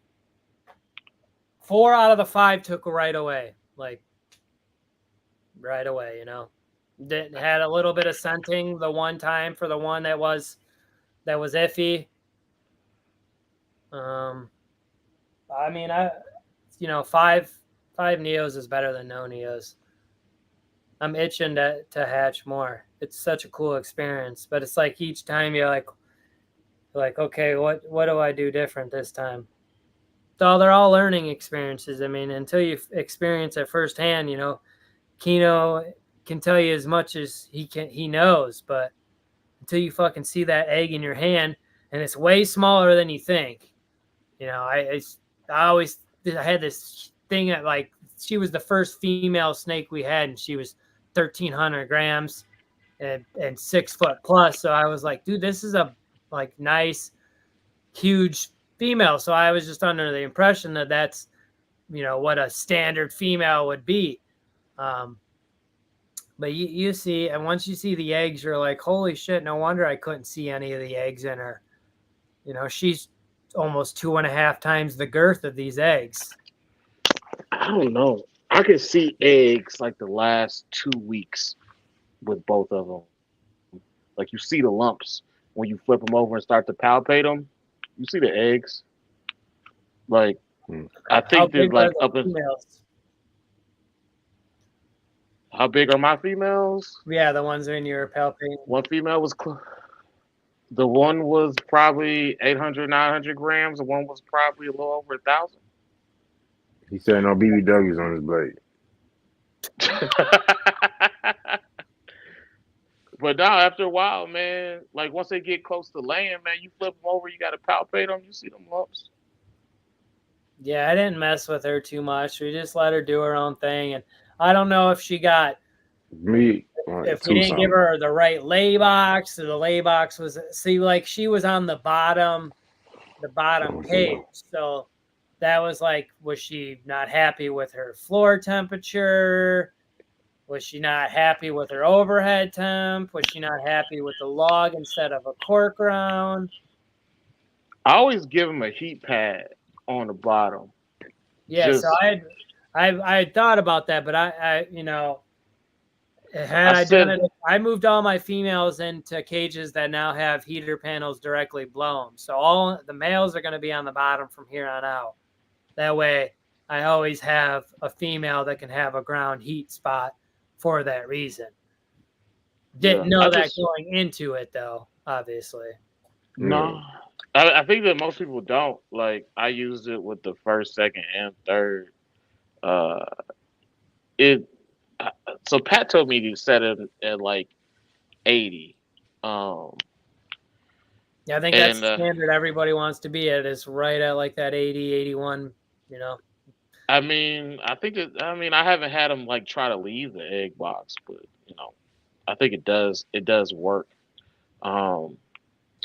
C: 4 out of the 5 took right away. Like right away, you know. Had a little bit of scenting the one time for the one that was iffy. I mean, five neos is better than no neos. I'm itching to hatch more. It's such a cool experience, but it's like each time you're like okay, what do I do different this time? So they're all learning experiences. I mean, until you experience it firsthand, you know, Kino can tell you as much as he knows, but until you fucking see that egg in your hand and it's way smaller than you think. You know, I had this thing that like she was the first female snake we had, and she was 1,300 grams and 6 foot plus. So I was like, dude, this is a like nice, huge female. So I was just under the impression that that's what a standard female would be. Um, but you see, and once you see the eggs, you're like, holy shit! No wonder I couldn't see any of the eggs in her. You know, she's almost 2.5 times the girth of these eggs.
B: I don't know. I could see eggs like the last 2 weeks with both of them. Like you see the lumps when you flip them over and start to palpate them. You see the eggs. Like
D: Hmm.
B: I
C: How
B: think
C: big
B: that
C: are
B: like
C: the
B: up in
C: females?
B: how big are my females?
C: Yeah, the ones in your palpating.
B: One female was the one was probably 800, 900 grams. The one was probably a little over 1,000.
D: He said no BBWs on his blade.
B: But now, after a while, man, like once they get close to laying, man, you flip them over, you got to palpate them, you see them lumps.
C: Yeah, I didn't mess with her too much. We just let her do her own thing, and I don't know if she got
D: Me, like
C: if we
D: two
C: didn't give
D: something.
C: her the right lay box, or the lay box was like she was on the bottom cage, so that was like, was she not happy with her floor temperature? Was she not happy with her overhead temp? Was she not happy with the log instead of a cork round?
B: I always give them a heat pad on the bottom.
C: Yeah, so
B: Just,
C: I had thought about that, but I had
B: I
C: I done
B: said,
C: it, I moved all my females into cages that now have heater panels directly blown. So all the males are going to be on the bottom from here on out. That way, I always have a female that can have a ground heat spot for that reason.
B: yeah,
C: Didn't know that going into it, though, obviously.
B: no. I think that most people don't. Like, I used it with the first, second, and third. Uh, it So Pat told me to set it at like 80. Um,
C: Yeah, I think that's
B: and
C: the standard everybody wants to be at, is right at like that 80, 81, you know.
B: I mean, I haven't had them like try to leave the egg box, but I think it does work. Um,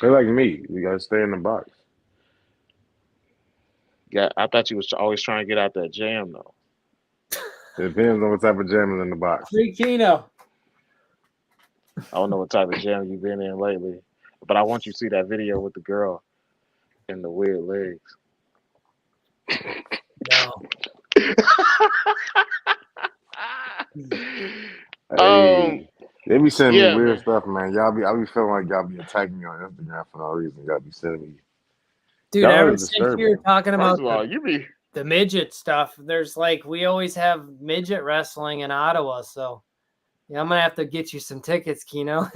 D: They're like me. We gotta stay in the box.
B: yeah, I thought you was always trying to get out that jam though.
D: It depends on what type of jam is in the box.
C: Free Kino.
B: I don't know what type of jam you've been in lately, but I want you to see that video with the girl and the weird legs.
C: No.
B: um,
D: Hey, they be sending me
B: yeah,
D: weird
B: man.
D: stuff, man. I be feeling like y'all be attacking me on Instagram for no reason. Y'all be sending me.
C: Dude,
D: Y'all
C: ever
D: is
C: since you were
D: disturbing.
C: talking
B: First
C: about
B: of all, you be
C: the midget stuff, there's like, we always have midget wrestling in Ottawa, so yeah, I'm gonna have to get you some tickets, Kino.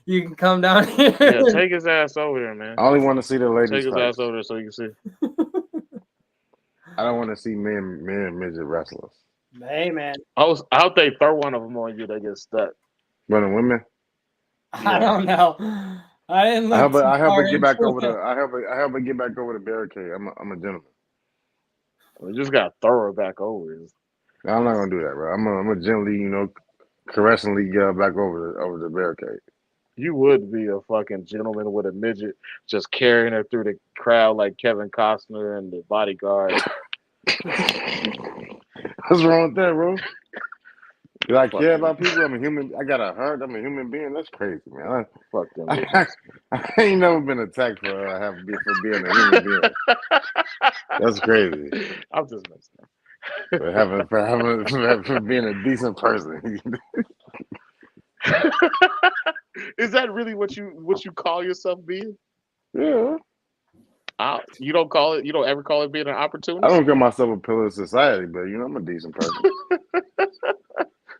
C: You can come down here.
B: yeah. Take his ass over here, man.
D: I only want to see the ladies
B: Take his ass
D: fights.
B: over there so you can see.
D: I don't want to see men midget wrestlers.
C: Hey, man.
B: I hope they throw one of them on you. They get stuck.
D: But the women,
C: I don't know. I didn't
D: I
C: look
D: help her.
C: too
D: I help her
C: far
D: get
C: into
D: back over
C: it.
D: the. I help her get back over the barricade. I'm a gentleman.
B: We just got to throw her back over.
D: I'm not gonna do that, bro. I'm a gently, caressingly get her back over the barricade.
B: You would be a fucking gentleman with a midget just carrying her through the crowd like Kevin Costner and the bodyguard.
D: What's wrong with that, bro? Do I care
B: Fucking,
D: about people? I'm a human. I got a heart. I'm a human being. That's crazy, man.
B: fuck them
D: I,
B: midgets.
D: I ain't never been attacked for being a human being. That's crazy.
B: I'm just messing up.
D: For being a decent person.
B: Is that really what you call yourself being?
D: Yeah.
B: You don't call it. You don't ever call it being an
D: I
B: opportunist.
D: don't call myself a pillar of society, but I'm a decent person.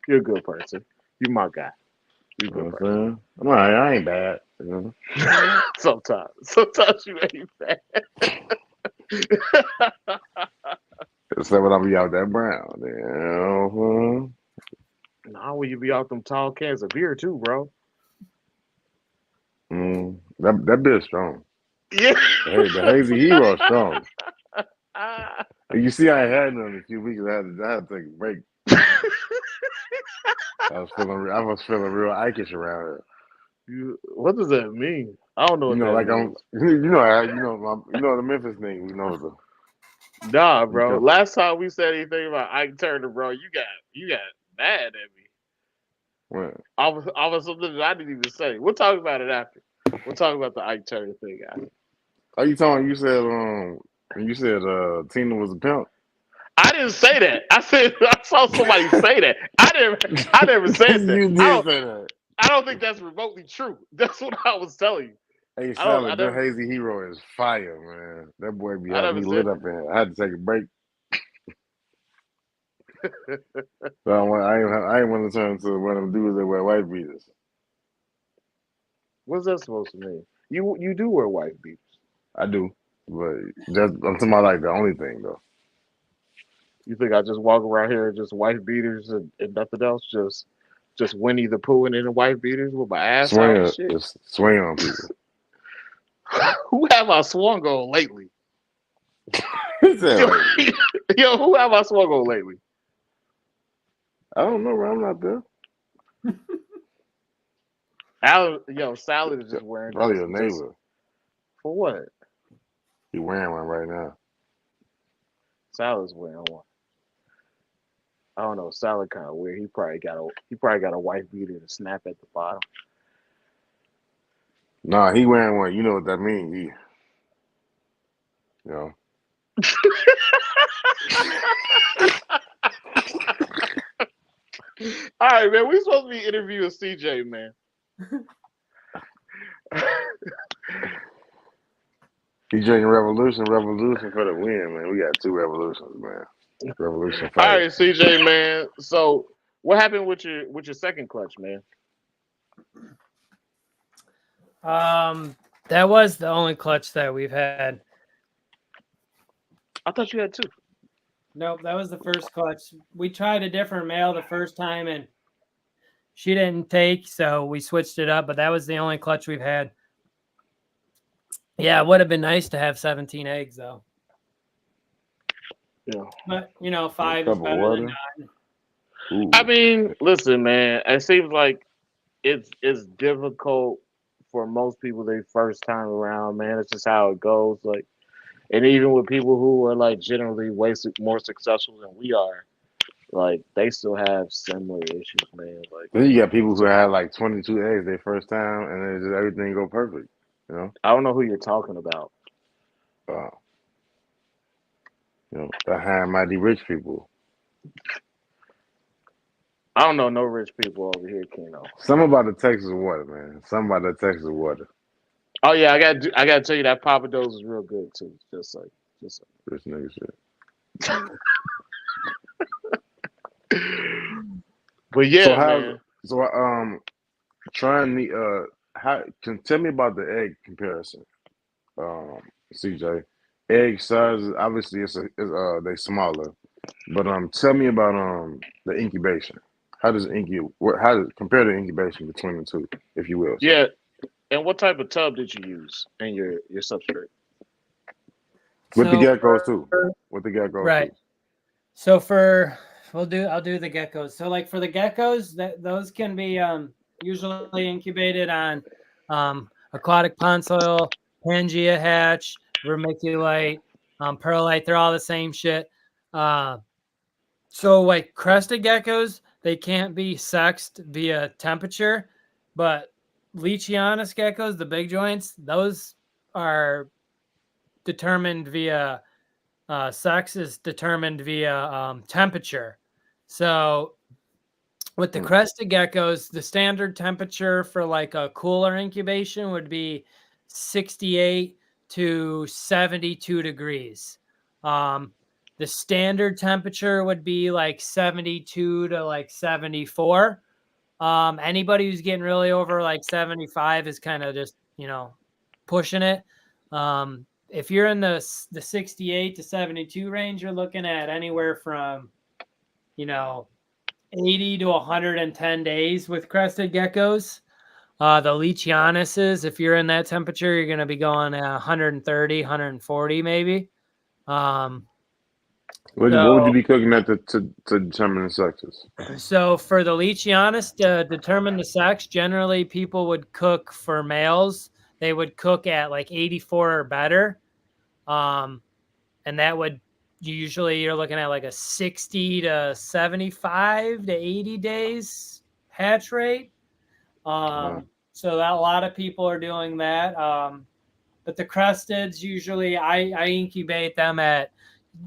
B: You're a good person. You my guy. You a
D: You know
B: good
D: what I'm
B: person.
D: saying? I'm all right. I ain't bad.
B: Sometimes you ain't bad.
D: Except when I be out that brown. You
B: Nah, when you be out them tall cans of beer too, bro.
D: that bitch strong.
B: Yeah.
D: The hazy hero is strong. You see, I ain't had none in a few weeks. I had to take a break. I was feeling real Ikesh around
B: What does that mean? I don't know what
D: here.
B: that
D: Like
B: means.
D: the Memphis thing.
B: Nah,
D: You
B: bro.
D: know,
B: Last time we said anything about Ike Turner, bro, you got mad at me.
D: when
B: I was something that I didn't even say. We'll talk about it after. We'll talk about the Ike Turner thing after.
D: are you talking? You said Tina was a pimp.
B: I didn't say that. I said I saw somebody say that. I never said that.
D: You did say that.
B: I don't think that's remotely true. That's what I was telling you.
D: Hey,
B: I
D: Salad, your
B: never
D: hazy hero is fire, man. That boy be
B: I
D: having
B: never
D: me
B: said
D: lit up in here. I had to take a break. So I ain't want to turn into one of them dudes that wear white beaters.
B: what's that supposed to mean? You do wear white beaters.
D: I do, but I'm talking about like the only thing though.
B: You think I just walk around here just white beaters and nothing else? Just Winnie the Pooh and in the white beaters with my ass out and shit?
D: Just swing on people.
B: Who have I swung on lately?
D: He said,
B: Yo,
D: like,
B: yo, who have I swung on lately?
D: I don't know, bro. I'm not there.
B: Salad is just wearing
D: Probably your
B: just
D: neighbor.
B: for what?
D: He wearing one right now.
B: Salad's wearing one. I don't know. Salad kind of weird. He probably got a white beater to snap at the bottom.
D: Nah, he wearing one. You know what that means? You know.
B: All right, man. We supposed to be interviewing CJ, man.
D: He drinking Revolution for the win, man. We got 2 revolutions, man. Revolution
B: All
D: fight.
B: right, CJ, man. So, what happened with your second clutch, man?
C: That was the only clutch that we've had.
B: I thought you had 2.
C: Nope, that was the first clutch. We tried a different male the first time and she didn't take, so we switched it up, but that was the only clutch we've had. Yeah, it would have been nice to have 17 eggs though.
B: Yeah.
C: But 5
D: A
C: is
D: cup of
C: better
D: water.
C: than 9.
D: Ooh.
B: I mean, listen, man. It seems like it's difficult for most people their first time around, man. It's just how it goes. Like, and even with people who are like generally more successful than we are, like they still have similar issues, man. Like,
D: Then you got people who
B: so,
D: had like 22 eggs their first time, and then just everything go perfect.
B: I don't know who you're talking about.
D: Uh, the high and mighty rich people.
B: I don't know no rich people over here, Keno.
D: Some about the Texas water, man. Some about the Texas water.
B: Oh yeah, I gotta tell you that Papa Do's is real good too. Just like.
D: Rich nigga shit.
B: But yeah,
D: So
B: man.
D: trying the tell me about the egg comparison, CJ. Egg sizes obviously they smaller, but tell me about the incubation. How does compare the incubation between the two, if you will?
B: Yeah. And what type of tub did you use in your substrate?
D: With the
C: So
D: geckos too. With the geckos
C: right.
D: too.
C: So I'll do the geckos. So like for the geckos, those can be usually incubated on aquatic pond soil, Pangea hatch, vermiculite, perlite. They're all the same shit. Uh, so like crested geckos, they can't be sexed via temperature, but Leachianus geckos, the big joints, those are determined via sex is determined via temperature. So with the
D: Mm.
C: crested geckos, the standard temperature for like a cooler incubation would be 68 to 72 degrees. Um, the standard temperature would be like 72 to like 74. Anybody who's getting really over like 75 is kind of just, pushing it. If you're in the 68 to 72 range, you're looking at anywhere from, 80 to 110 days with crested geckos. The Leachianuses, if you're in that temperature, you're going to be going at 130, 140 maybe.
D: What would you
C: So,
D: be cooking at to determine the sexes?
C: so for the Leachianus to determine the sex, generally people would cook for males. They would cook at like 84 or better. And that would usually you're looking at like a 60 to 75 to 80 days hatch rate.
D: Wow.
C: So that a lot of people are doing that. But the crusteds usually I incubate them at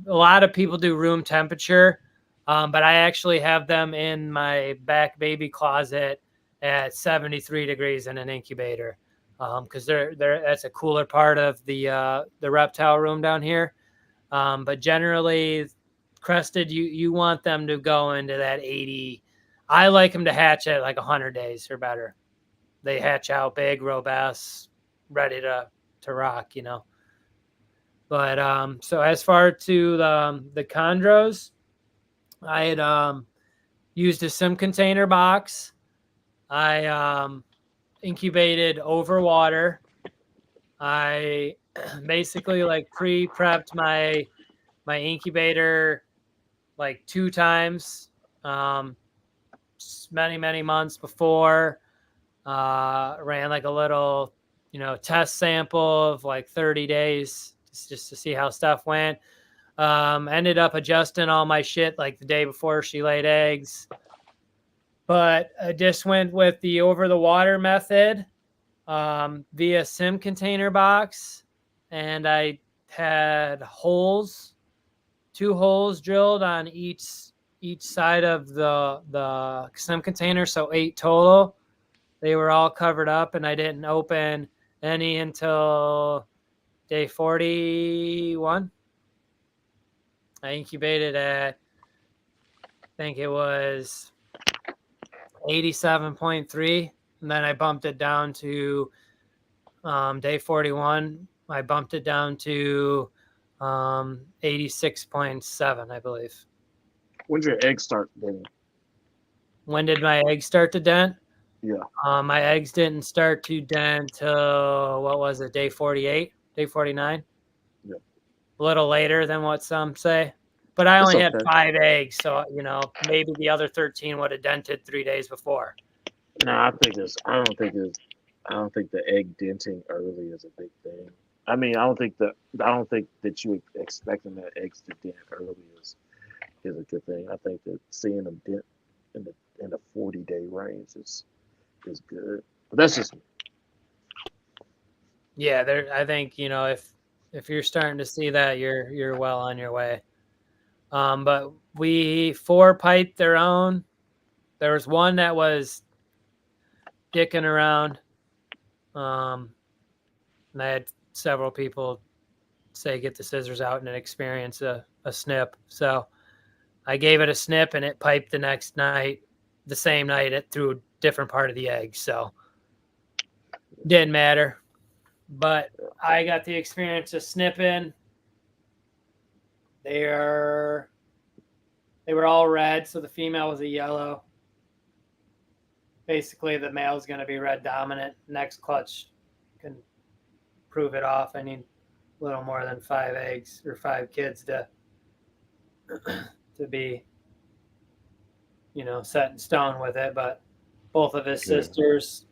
C: a lot of people do room temperature. But I actually have them in my back baby closet at 73 degrees in an incubator. Because they're that's a cooler part of the reptile room down here. But generally, crested, you want them to go into that 80. I like them to hatch at like 100 days or better. They hatch out big, robust, ready to rock, But so as far to the chondros, I had used a sim container box. I incubated over water. I basically like pre-prepped my incubator like 2 times, many months before. Ran like a little, test sample of like 30 days just to see how stuff went. Ended up adjusting all my shit like the day before she laid eggs. But I just went with the over the water method via sim container box, and I had 2 holes drilled on each side of the sim container, so 8 total. They were all covered up, and I didn't open any until day 41. I incubated at, I think it was 87.3, and then I bumped it down to day 41. I bumped it down to 86.7, I believe.
B: When's your egg start then?
C: When did my eggs start to dent?
B: Yeah.
C: My eggs didn't start to dent till, what was it, day 48, day 49?
B: Yeah.
C: A little later than what some say. But I
B: It's
C: only had
B: okay.
C: 5 eggs, so, maybe the other 13 would have dented 3 days before.
B: No, I don't think the egg denting early is a big thing. I mean, I don't think that you expecting the eggs to dent early is a good thing. I think that seeing them dent in the 40-day range is good. But that's just me.
C: Yeah, I think, if you're starting to see that, you're well on your way. But we 4 piped their own. There was one that was dicking around. And I had several people say, get the scissors out and experience a snip. So I gave it a snip, and it piped the next night, the same night, it through a different part of the egg. So didn't matter. But I got the experience of snipping. They were all red, so the female was a yellow. basically the male is going to be red dominant. Next clutch can prove it off. I need a little more than 5 eggs or 5 kids to be, set in stone with it. But both of his sisters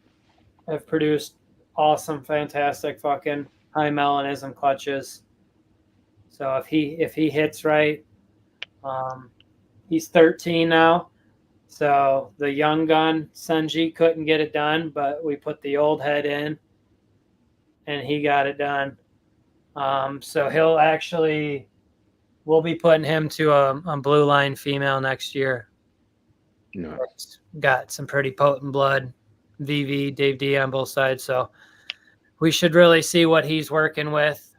C: have produced awesome, fantastic fucking high melanism clutches. So if he hits right, he's 13 now. So the young gun Senji couldn't get it done, but we put the old head in, and he got it done. So we'll be putting him to a blue line female next year.
D: Nice.
C: Got some pretty potent blood, VV, Dave D on both sides. So we should really see what he's working with.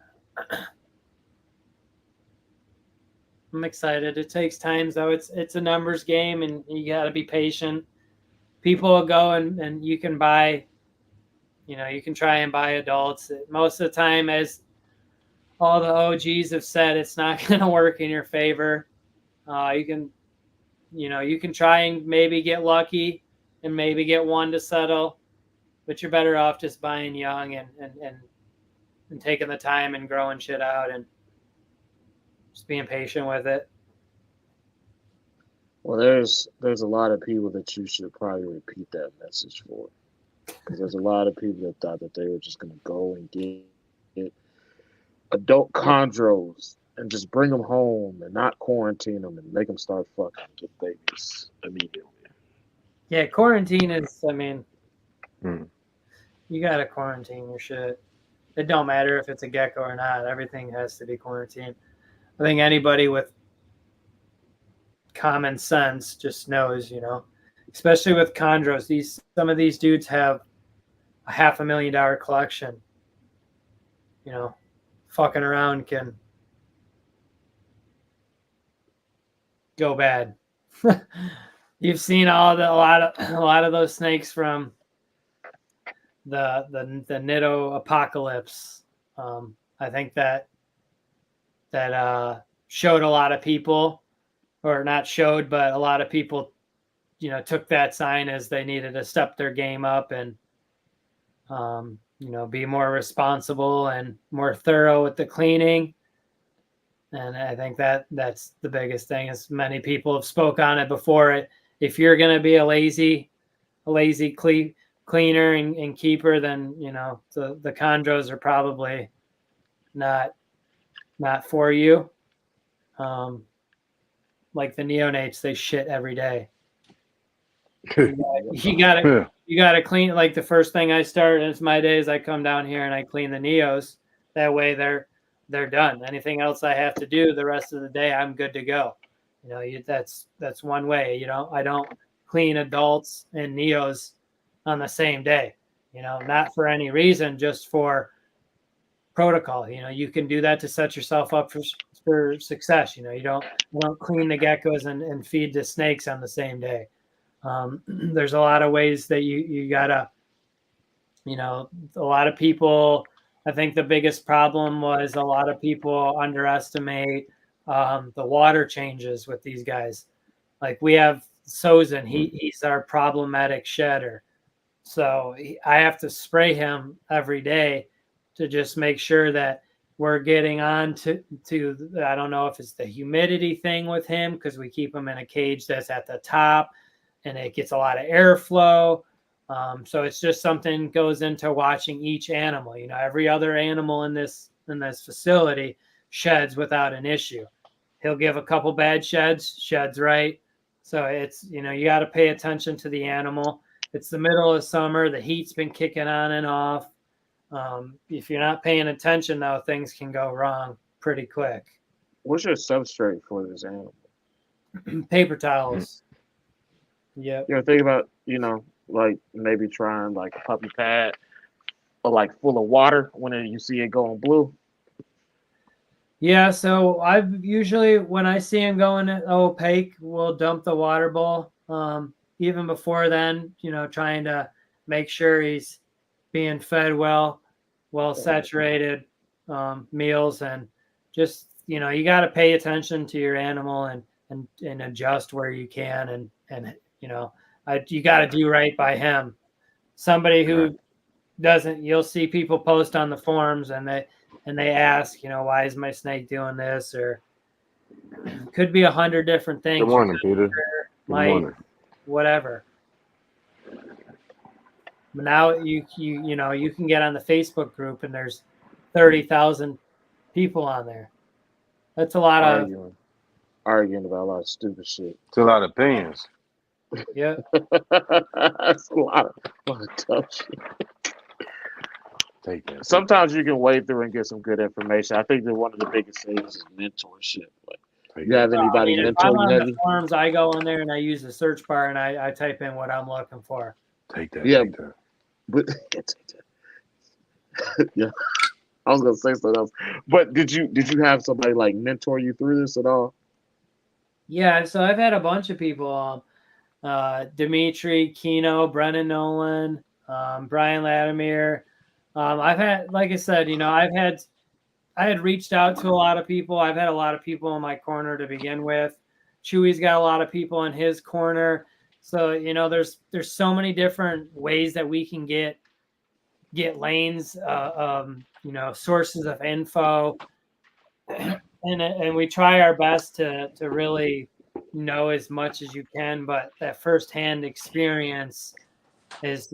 C: I'm excited. It takes time, though. It's a numbers game, and you got to be patient. People will go and you can buy, you can try and buy adults. Most of the time, as all the OGs have said, it's not going to work in your favor. You can try and maybe get lucky and maybe get one to settle, but you're better off just buying young and taking the time and growing shit out and just being patient with it.
B: Well, there's a lot of people that you should probably repeat that message for, because there's a lot of people that thought that they were just going to go and get adult chondros and just bring them home and not quarantine them and make them start fucking get babies immediately.
C: Yeah, quarantine is, you got to quarantine your shit. It don't matter if it's a gecko or not. Everything has to be quarantined. I think anybody with common sense just knows, especially with chondros, some of these dudes have a $500,000 collection. Fucking around can go bad. You've seen a lot of those snakes from the Nitto apocalypse. I think that showed a lot of people, or not showed, but a lot of people, took that sign as they needed to step their game up and, be more responsible and more thorough with the cleaning. And I think that's the biggest thing, is many people have spoke on it before. If you're going to be a lazy cleaner and keeper, then, the chondros are probably not for you. Like the neonates, they shit every day. You gotta clean. Like the first thing I start, and it's my days, I come down here and I clean the neos. That way they're done. Anything else I have to do the rest of the day, I'm good to go. That's one way. I don't clean adults and neos on the same day. Not for any reason, just for protocol. You can do that to set yourself up for success. You don't clean the geckos and feed the snakes on the same day. There's a lot of ways that you gotta, a lot of people, I think the biggest problem was a lot of people underestimate the water changes with these guys. Like we have Sozin, he's our problematic shedder. So I have to spray him every day to just make sure that we're getting on to I don't know if it's the humidity thing with him, because we keep him in a cage that's at the top and it gets a lot of airflow. So it's just something goes into watching each animal. Every other animal in this facility sheds without an issue. He'll give a couple bad sheds right. So it's, you got to pay attention to the animal. It's the middle of summer. The heat's been kicking on and off. If you're not paying attention, though, things can go wrong pretty quick.
B: What's your substrate for this animal?
C: Paper towels. Yep.
B: Think about, like maybe trying like a puppy pad or like full of water when you see it going blue.
C: Yeah, so I've usually, when I see him going opaque, we'll dump the water bowl. Even before then, trying to make sure he's being fed well saturated meals, and just, you got to pay attention to your animal and adjust where you can. And you got to do right by him. Somebody who doesn't, you'll see people post on the forums and they ask, why is my snake doing this? Or could be 100 different things.
D: Good morning, Peter. Good morning.
C: Whatever. But now you can get on the Facebook group and there's 30,000 people on there. That's a lot of
B: arguing about a lot of stupid shit.
D: It's a lot of opinions.
C: Yeah.
B: That's a lot of tough shit.
D: Take that.
B: Sometimes you can wade through and get some good information. I think that one of the biggest things is mentorship. Like, you have anybody
C: if
B: mentor
C: I'm
B: you
C: on
B: heavy?
C: the forums, I go in there and I use the search bar and I type in what I'm looking for.
D: Take that.
B: Yeah.
D: Take that.
B: But yeah, I was gonna say something else. But did you have somebody like mentor you through this at all?
C: Yeah, so I've had a bunch of people, Dimitri, Kino, Brennan Nolan, Brian Latimer. I've had, like I said, I had reached out to a lot of people. I've had a lot of people in my corner to begin with. Chewy's got a lot of people in his corner. So, there's so many different ways that we can get lanes, sources of info. And we try our best to really know as much as you can, but that firsthand experience is,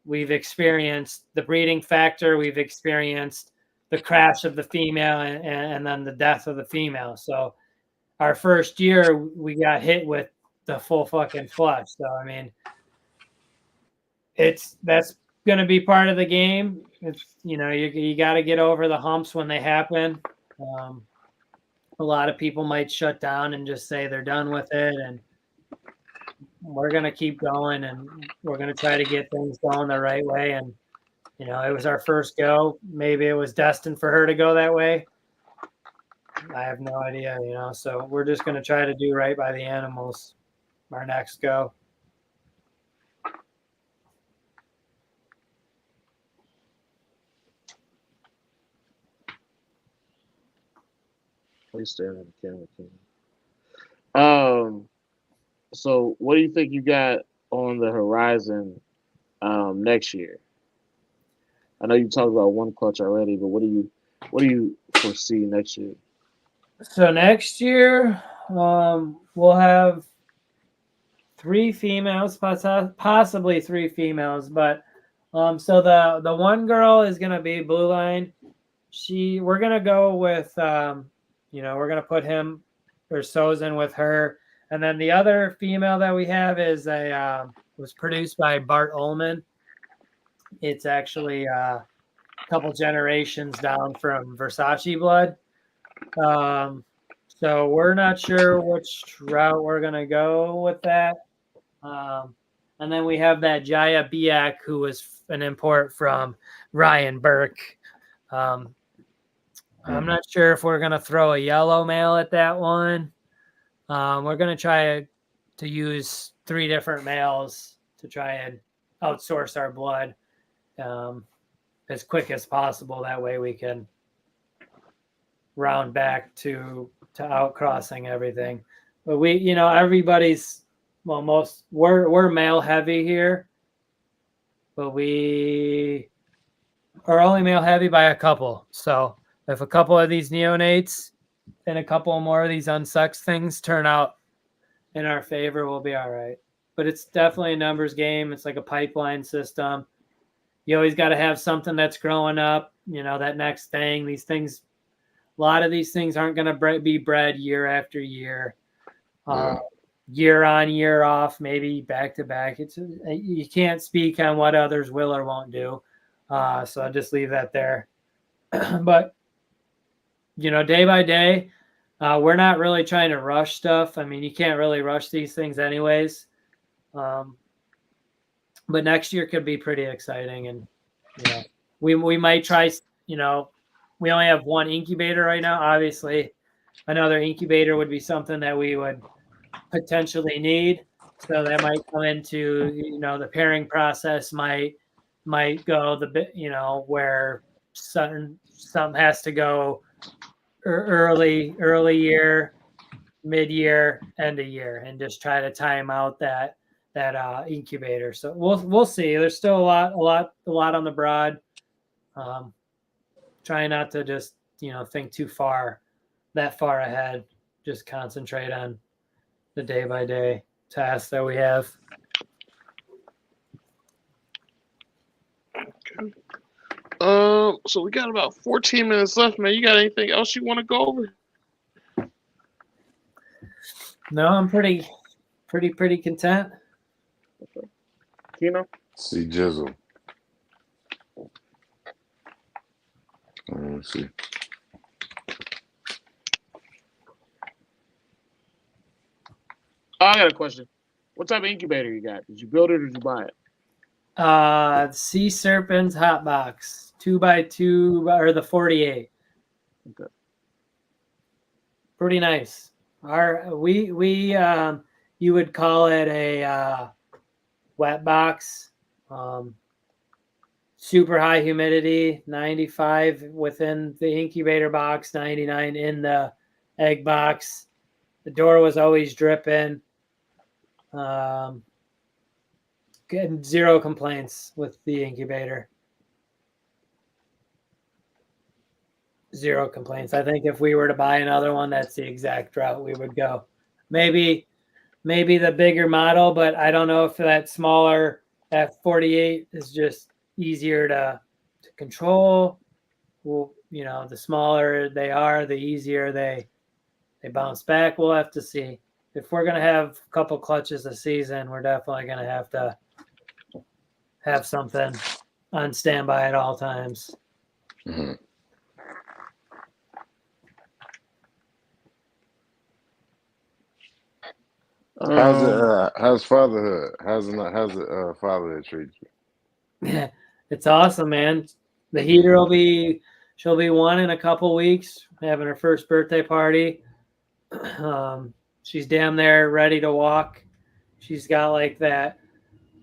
C: we've experienced the breeding factor, we've experienced the crash of the female and then the death of the female. So our first year we got hit with the full fucking flush. So I mean, that's going to be part of the game. It's, you got to get over the humps when they happen. A lot of people might shut down and just say they're done with it, and we're going to keep going, and we're going to try to get things going the right way. And it was our first go. Maybe it was destined for her to go that way. I have no idea, so we're just going to try to do right by the animals our next go.
B: Please stare at the camera. So what do you think you got on the horizon next year? I know you talked about one clutch already, but what do you foresee next year?
C: So next year, we'll have 3 females, possibly 3 females. But so the one girl is gonna be Blue Line. We're gonna go with we're gonna put him or Sozin with her, and then the other female that we have is was produced by Bart Ullman. It's actually a couple generations down from Versace blood. So we're not sure which route we're gonna go with that. And then we have that Jaya Biak, who was an import from Ryan Burke. I'm not sure if we're going to throw a yellow male at that one. We're going to try to use 3 different males to try and outsource our blood as quick as possible. That way we can round back to outcrossing everything. But we, everybody's, well, we're male heavy here, but we are only male heavy by a couple. So if a couple of these neonates and a couple more of these unsexed things turn out in our favor, we'll be all right. But it's definitely a numbers game. It's like a pipeline system. You always got to have something that's growing up, that next thing. These things, a lot of these things aren't going to be bred year after year. Year on, year off, maybe back to back. You can't speak on what others will or won't do. So I'll just leave that there. But, day by day, we're not really trying to rush stuff. I mean, you can't really rush these things anyways. But next year could be pretty exciting. And, we might try, we only have 1 incubator right now. Obviously, another incubator would be something that we would potentially need. So that might come into, the pairing process might go where something has to go early year, mid-year, end of year, and just try to time out that incubator. So we'll see. There's still a lot on the broad. Trying not to just think that far ahead. Just concentrate on the day by day tasks that we have.
B: Okay. So we got about 14 minutes left, man. You got anything else you want to go over?
C: No, I'm pretty content.
B: Okay. Kino?
D: See Jizzle. Let's see.
B: Oh, I got a question. What type of incubator you got? Did you build it or did you buy it?
C: Sea Serpent's hot box, 2x2 or the 48.
B: Okay.
C: Pretty nice. You would call it a wet box. Super high humidity, 95 within the incubator box, 99 in the egg box. The door was always dripping. Getting zero complaints with the incubator. Zero complaints. I think if we were to buy another one, that's the exact route we would go. Maybe the bigger model, but I don't know if that 48 is just easier to control. Well, the smaller they are, the easier they bounce back. We'll have to see. If we're going to have a couple clutches a season, we're definitely going to have to have something on standby at all times.
D: Mm-hmm. How's fatherhood? How's it fatherhood treat
C: you? It's awesome, man. The heater she'll be 1 in a couple weeks, having her first birthday party. She's damn there ready to walk. She's got like that.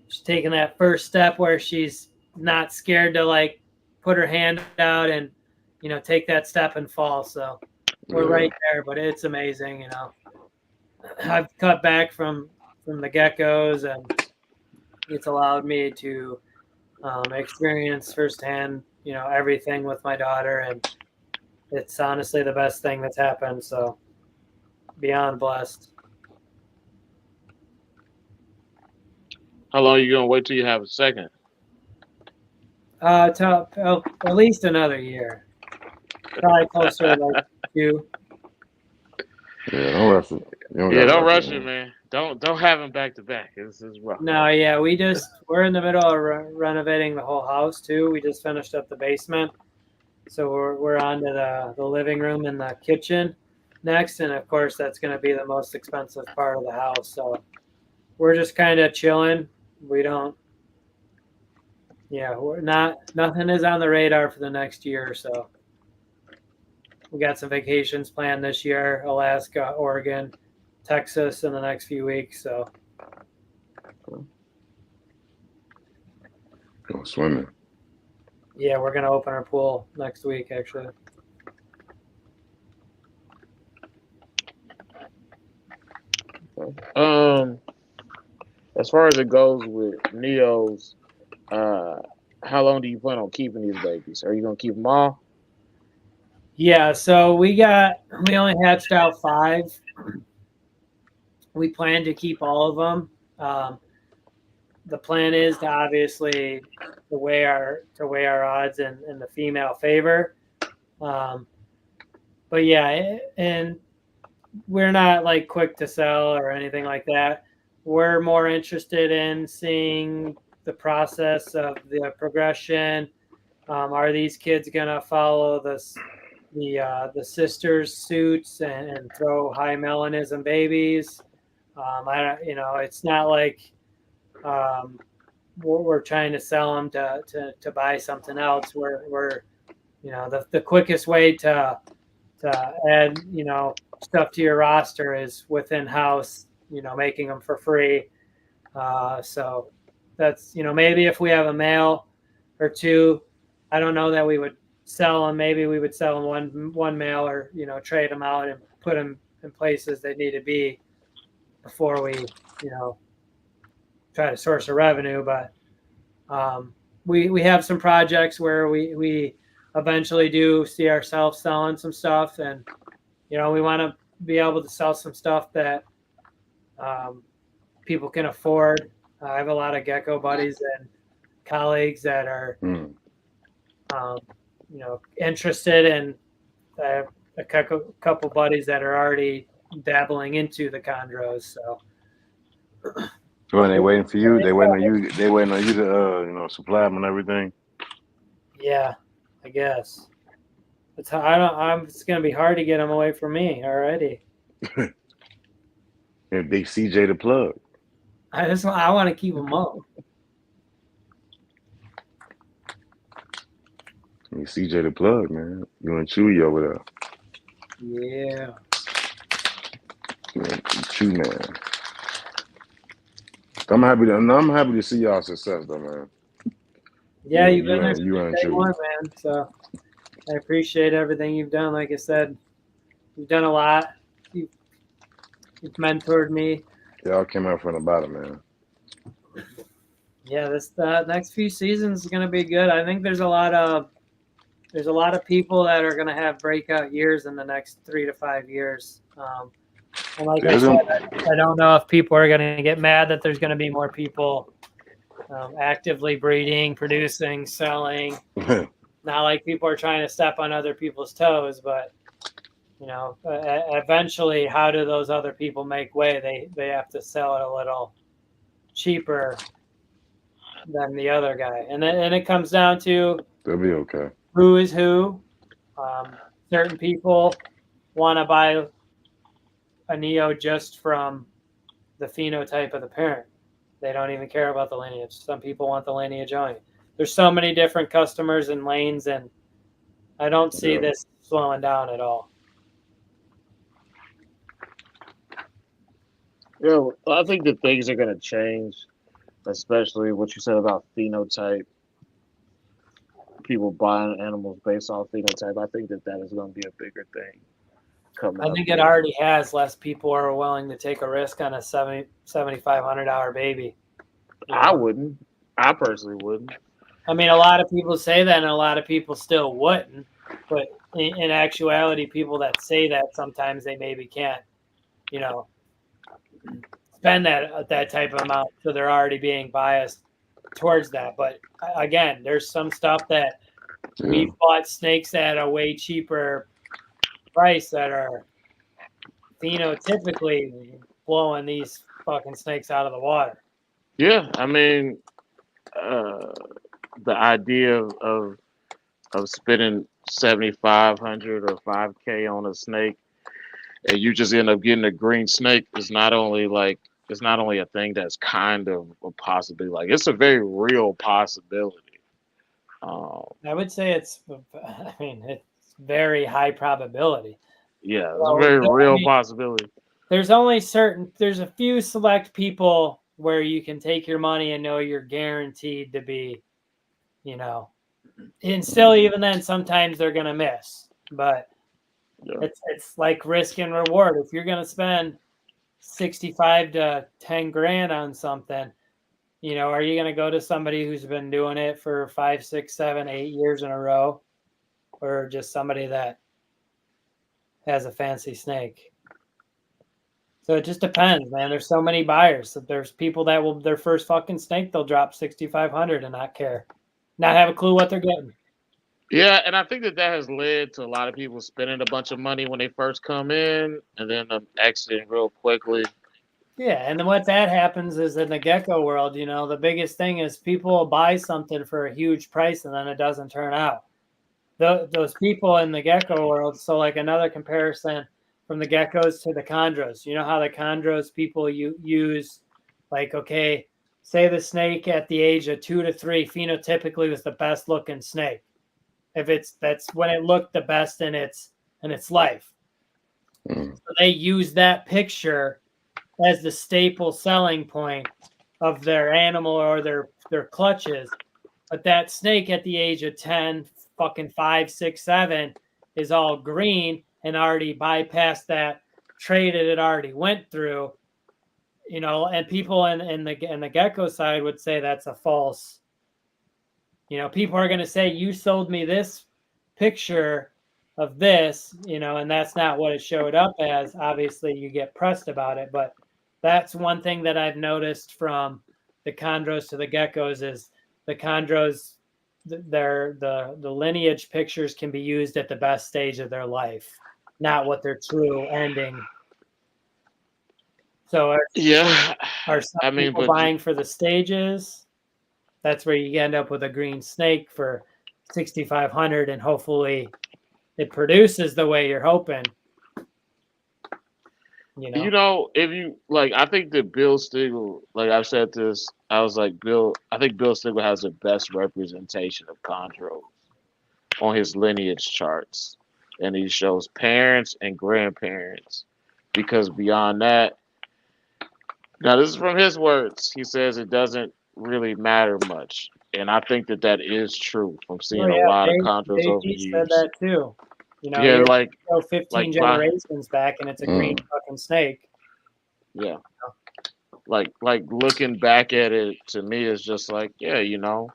C: She's taking that first step where she's not scared to like put her hand out and take that step and fall. So we're right there, but it's amazing. I've cut back from the geckos, and it's allowed me to experience firsthand everything with my daughter, and it's honestly the best thing that's happened. So beyond blessed.
B: How long are you gonna wait till you have a second?
C: At least another year. Probably closer to like 2.
D: Yeah, don't rush it.
B: Don't rush it, man. Don't have them back to back. This is rough.
C: No, yeah, we're in the middle of renovating the whole house too. We just finished up the basement, so we're on to the living room and the kitchen next, and of course that's going to be the most expensive part of the house. So we're just kind of chilling. Nothing is on the radar for the next year or so. We got some vacations planned this year: Alaska, Oregon, Texas in the next few weeks. So
D: go swimming.
C: Yeah, we're gonna open our pool next week, actually.
B: As far as it goes with Neos, how long do you plan on keeping these babies? Are you gonna keep them all?
C: Yeah, so we only hatched out 5. We plan to keep all of them. The plan is to obviously to weigh our odds in the female favor. But yeah, and we're not like quick to sell or anything like that. We're more interested in seeing the process of the progression. Are these kids gonna follow the sisters' suits and throw high melanism babies? It's not like we're trying to sell them to buy something else. We're the quickest way to add stuff to your roster is within house, making them for free. So that's maybe if we have a male or 2, I don't know that we would sell them. Maybe we would sell them one male, or trade them out and put them in places they need to be before we try to source a revenue. But we have some projects where we eventually do see ourselves selling some stuff, and we want to be able to sell some stuff that people can afford. I have a lot of gecko buddies and colleagues that are interested, and I have a couple buddies that are already dabbling into the chondros. So
D: when they waiting for you, they waiting on you. They waiting on you to supply them and everything.
C: Yeah, I guess it's it's gonna be hard to get them away from me already.
D: And big CJ the plug.
C: I want to keep them up.
D: CJ the plug, man. You and Chewy over there.
C: Yeah.
D: Chew, man. I'm happy to see y'all success, though, man.
C: Yeah, you've been there
D: you and
C: day
D: Chewy.
C: one, man. So I appreciate everything you've done. Like I said, you've done a lot. You've mentored me.
D: Y'all came out from the bottom, man.
C: Yeah, this next few seasons is gonna be good. I think there's a lot of people that are gonna have breakout years in the next 3 to 5 years. And like I said, I don't know if people are gonna get mad that there's gonna be more people actively breeding, producing, selling. Not like people are trying to step on other people's toes, but eventually, how do those other people make way? They have to sell it a little cheaper than the other guy, and it comes down to
D: they'll be okay.
C: Who is who? Certain people want to buy a Neo just from the phenotype of the parent. They don't even care about the lineage. Some people want the lineage only. There's so many different customers and lanes, and I don't see this slowing down at all.
B: Yeah, I think that things are going to change, especially what you said about phenotype. People buying animals based off phenotype. I think that is going to be a bigger thing coming up.
C: I think it already has. Less people are willing to take a risk on a $7,500 baby.
B: I wouldn't. I personally wouldn't.
C: I mean, a lot of people say that, and a lot of people still wouldn't. But in actuality, people that say that, sometimes they maybe can't, spend that type of amount, so they're already being biased towards that. But again, there's some stuff that we bought snakes at a way cheaper price that are phenotypically blowing these fucking snakes out of the water.
B: Yeah, I mean, the idea of spending $7,500 or $5,000 on a snake, and you just end up getting a green snake is not only a thing that's kind of a possibility. Like, it's a very real possibility.
C: I would say it's very high probability.
B: Yeah, it's a very real possibility.
C: There's a few select people where you can take your money and know you're guaranteed to be, and still, even then, sometimes they're going to miss. But it's like risk and reward. If you're going to spend 65 to 10 grand on something, are you going to go to somebody who's been doing it for 5, 6, 7, 8 years in a row, or just somebody that has a fancy snake? So it just depends, man. There's so many buyers. So there's people that will, their first fucking snake, they'll drop $6,500 and not care, not have a clue what they're getting.
B: Yeah, and I think that has led to a lot of people spending a bunch of money when they first come in, and then exiting real quickly.
C: Yeah, and then what that happens is in the gecko world, the biggest thing is people will buy something for a huge price and then it doesn't turn out. Those people in the gecko world, so like another comparison from the geckos to the chondros, how the chondros people use, like, okay, say the snake at the age of 2 to 3 phenotypically was the best looking snake. That's when it looked the best in its life. So they use that picture as the staple selling point of their animal or their clutches. But that snake at the age of 10, fucking 5, 6, 7 is all green and already bypassed that trait that it already went through. you know, and people in the gecko side would say that's a false. You know, people are going to say you sold me this picture of this, you know, and that's not what it showed up as. Obviously, you get pressed about it, but that's one thing that I've noticed from the chondros to the geckos is the chondros, the lineage pictures can be used at the best stage of their life, not what their true ending. So
B: Yeah,
C: are some
B: I mean,
C: people
B: but
C: buying for the stages? That's where you end up with a green snake for 6,500, and hopefully it produces the way you're hoping.
B: you know, if you like, I think that Bill Stiegel, like I've said this, I was like I think Bill Stiegel has the best representation of chondros on his lineage charts, and he shows parents and grandparents, because beyond that, now this is from his words. He says it doesn't really matter much, and I think that that is true from
C: Oh
B: seeing a
C: yeah,
B: lot of chondros over the
C: Dave said
B: years.
C: that too. You know,
B: Yeah,
C: you
B: like
C: go 15
B: by
C: generations back, and it's a green fucking snake.
B: yeah, like looking back at it to me is just like, yeah, you know,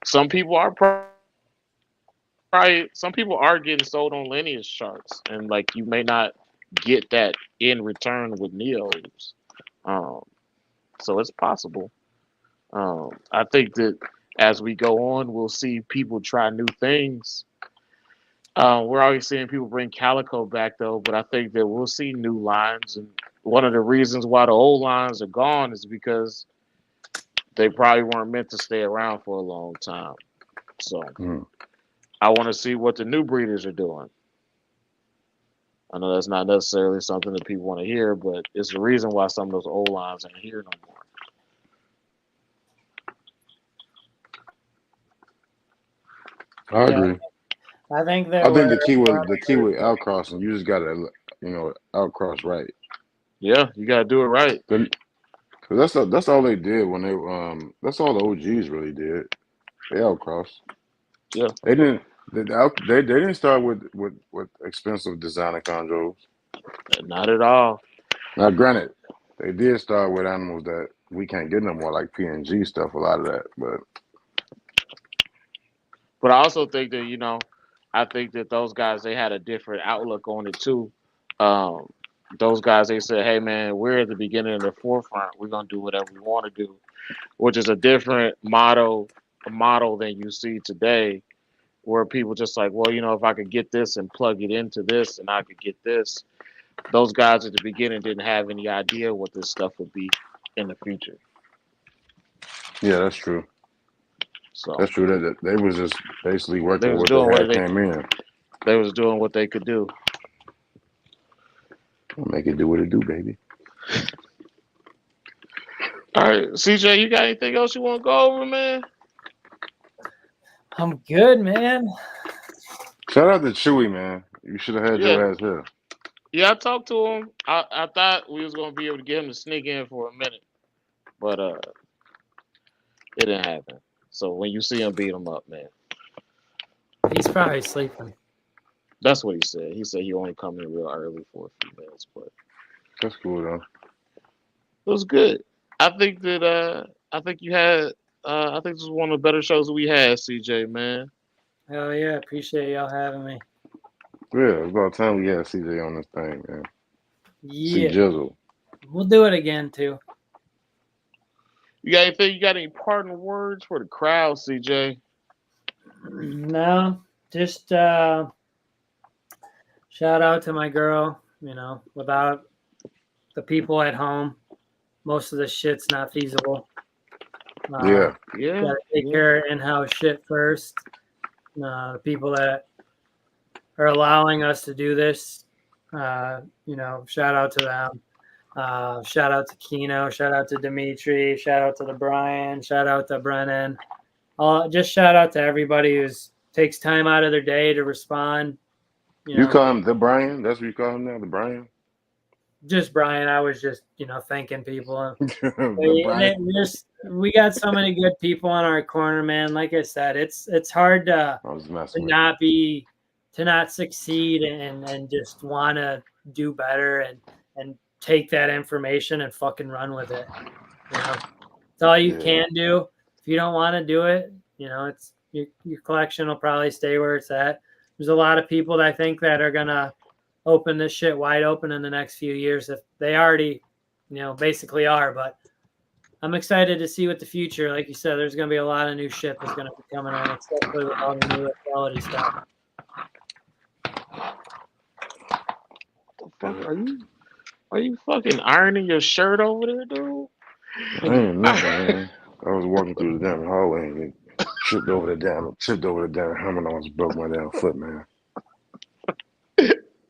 B: some people are probably some people are getting sold on lineage charts, and like you may not get that in return with neos. Um, so it's possible. I think that as we go on, we'll see people try new things. We're always seeing people bring calico back though, but I think that we'll see new lines. And one of the reasons why the old lines are gone is because they probably weren't meant to stay around for a long time. So I want to see what the new breeders are doing. I know that's not necessarily something that people want to hear, but it's the reason why some of those old lines ain't here no more.
D: I agree.
C: I think that
D: I think the key with outcrossing, you just gotta, outcross right.
B: Yeah, you gotta do it right.
D: Cause that's all they did when they that's all the OGs really did. They outcrossed.
B: Yeah,
D: They didn't they didn't start with expensive designer chondros.
B: not at all.
D: Now, granted, they did start with animals that we can't get no more, like PNG stuff. A lot of that,
B: But I also think that, you know, I think that those guys, they had a different outlook on it too. Um, those guys, they said, "Hey man, we're at the beginning of the forefront. We're gonna do whatever we want to do," which is a different model than you see today, where people just like, well, you know, if I could get this and plug it into this, and I could get this. Those guys at the beginning didn't have any idea what this stuff would be in the future.
D: yeah, that's true.
B: So
D: That's true. That they was just basically
B: they
D: working
B: was
D: with what
B: doing
D: they
B: what
D: had came in.
B: they was doing what they could do.
D: Make it do what it do, baby.
B: All right, CJ, you got anything else you want to go over, man?
C: I'm good, man.
D: Shout out to Chewy, man. You should have had
B: Yeah,
D: your ass here.
B: yeah. I talked to him. I thought we was gonna be able to get him to sneak in for a minute, but it didn't happen. So when you see him, beat him up, man.
C: He's probably sleeping.
B: That's what he said. He said he only come in real early for a few minutes, but
D: That's cool though.
B: it was good. I think that I think you had I think this was one of the better shows that we had, CJ, man.
C: Hell yeah, appreciate y'all having me.
D: Yeah, it's about time we had CJ on this thing, man. See
C: Yeah,
D: Jizzle.
C: we'll do it again too.
B: You got anything? You got any parting words for the crowd, CJ?
C: No, just shout out to my girl. You know, without the people at home, most of the shit's not feasible.
D: Yeah.
C: Gotta take care of in-house shit first. The people that are allowing us to do this, you know, shout out to them. Shout out to Kino, shout out to Dimitri, shout out to the Brian, shout out to Brennan. Just shout out to everybody who takes time out of their day to respond.
D: You call him the Brian? That's what you call him now, the Brian?
C: Just Brian. I was just, you know, thanking people.
D: The Brian.
C: We got so many good people on our corner, man. Like I said, it's hard to not succeed and just want to do better and take that information and fucking run with it. You know, it's all you can do. If you don't want to do it, you know, it's your collection will probably stay where it's at. There's a lot of people that I think that are gonna open this shit wide open in the next few years. If they already, you know, basically are, but I'm excited to see what the future, like you said, there's gonna be a lot of new shit that's gonna be coming on, especially with all the new quality stuff.
B: The fuck are you fucking ironing your shirt over there, dude?
D: I ain't nothing, man. I was walking through the damn hallway and tripped over the damn hammer and almost broke my damn foot, man.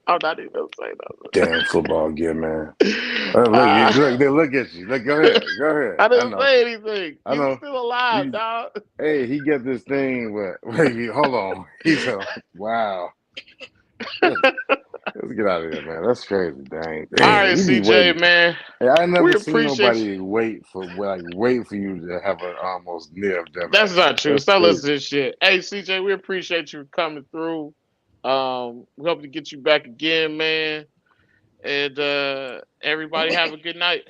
B: I'm not even gonna say nothing.
D: Damn football gear, man. Look at you. Look, go ahead.
B: I didn't say anything.
D: I know.
B: You're still alive, dog.
D: Hey, he got this thing where wait, hold on. He's wow. Let's get out of here, man. That's crazy, dang.
B: All right, CJ, man.
D: Hey, I never
B: We
D: seen
B: appreciate
D: nobody wait for you to have an almost near death.
B: That's not true. Stop listening to this shit. Hey, CJ, we appreciate you coming through. We hope to get you back again, man. And everybody have a good night.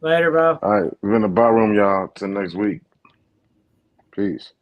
C: Later, bro.
D: All right, we're in the bar room, y'all. Till next week. Peace.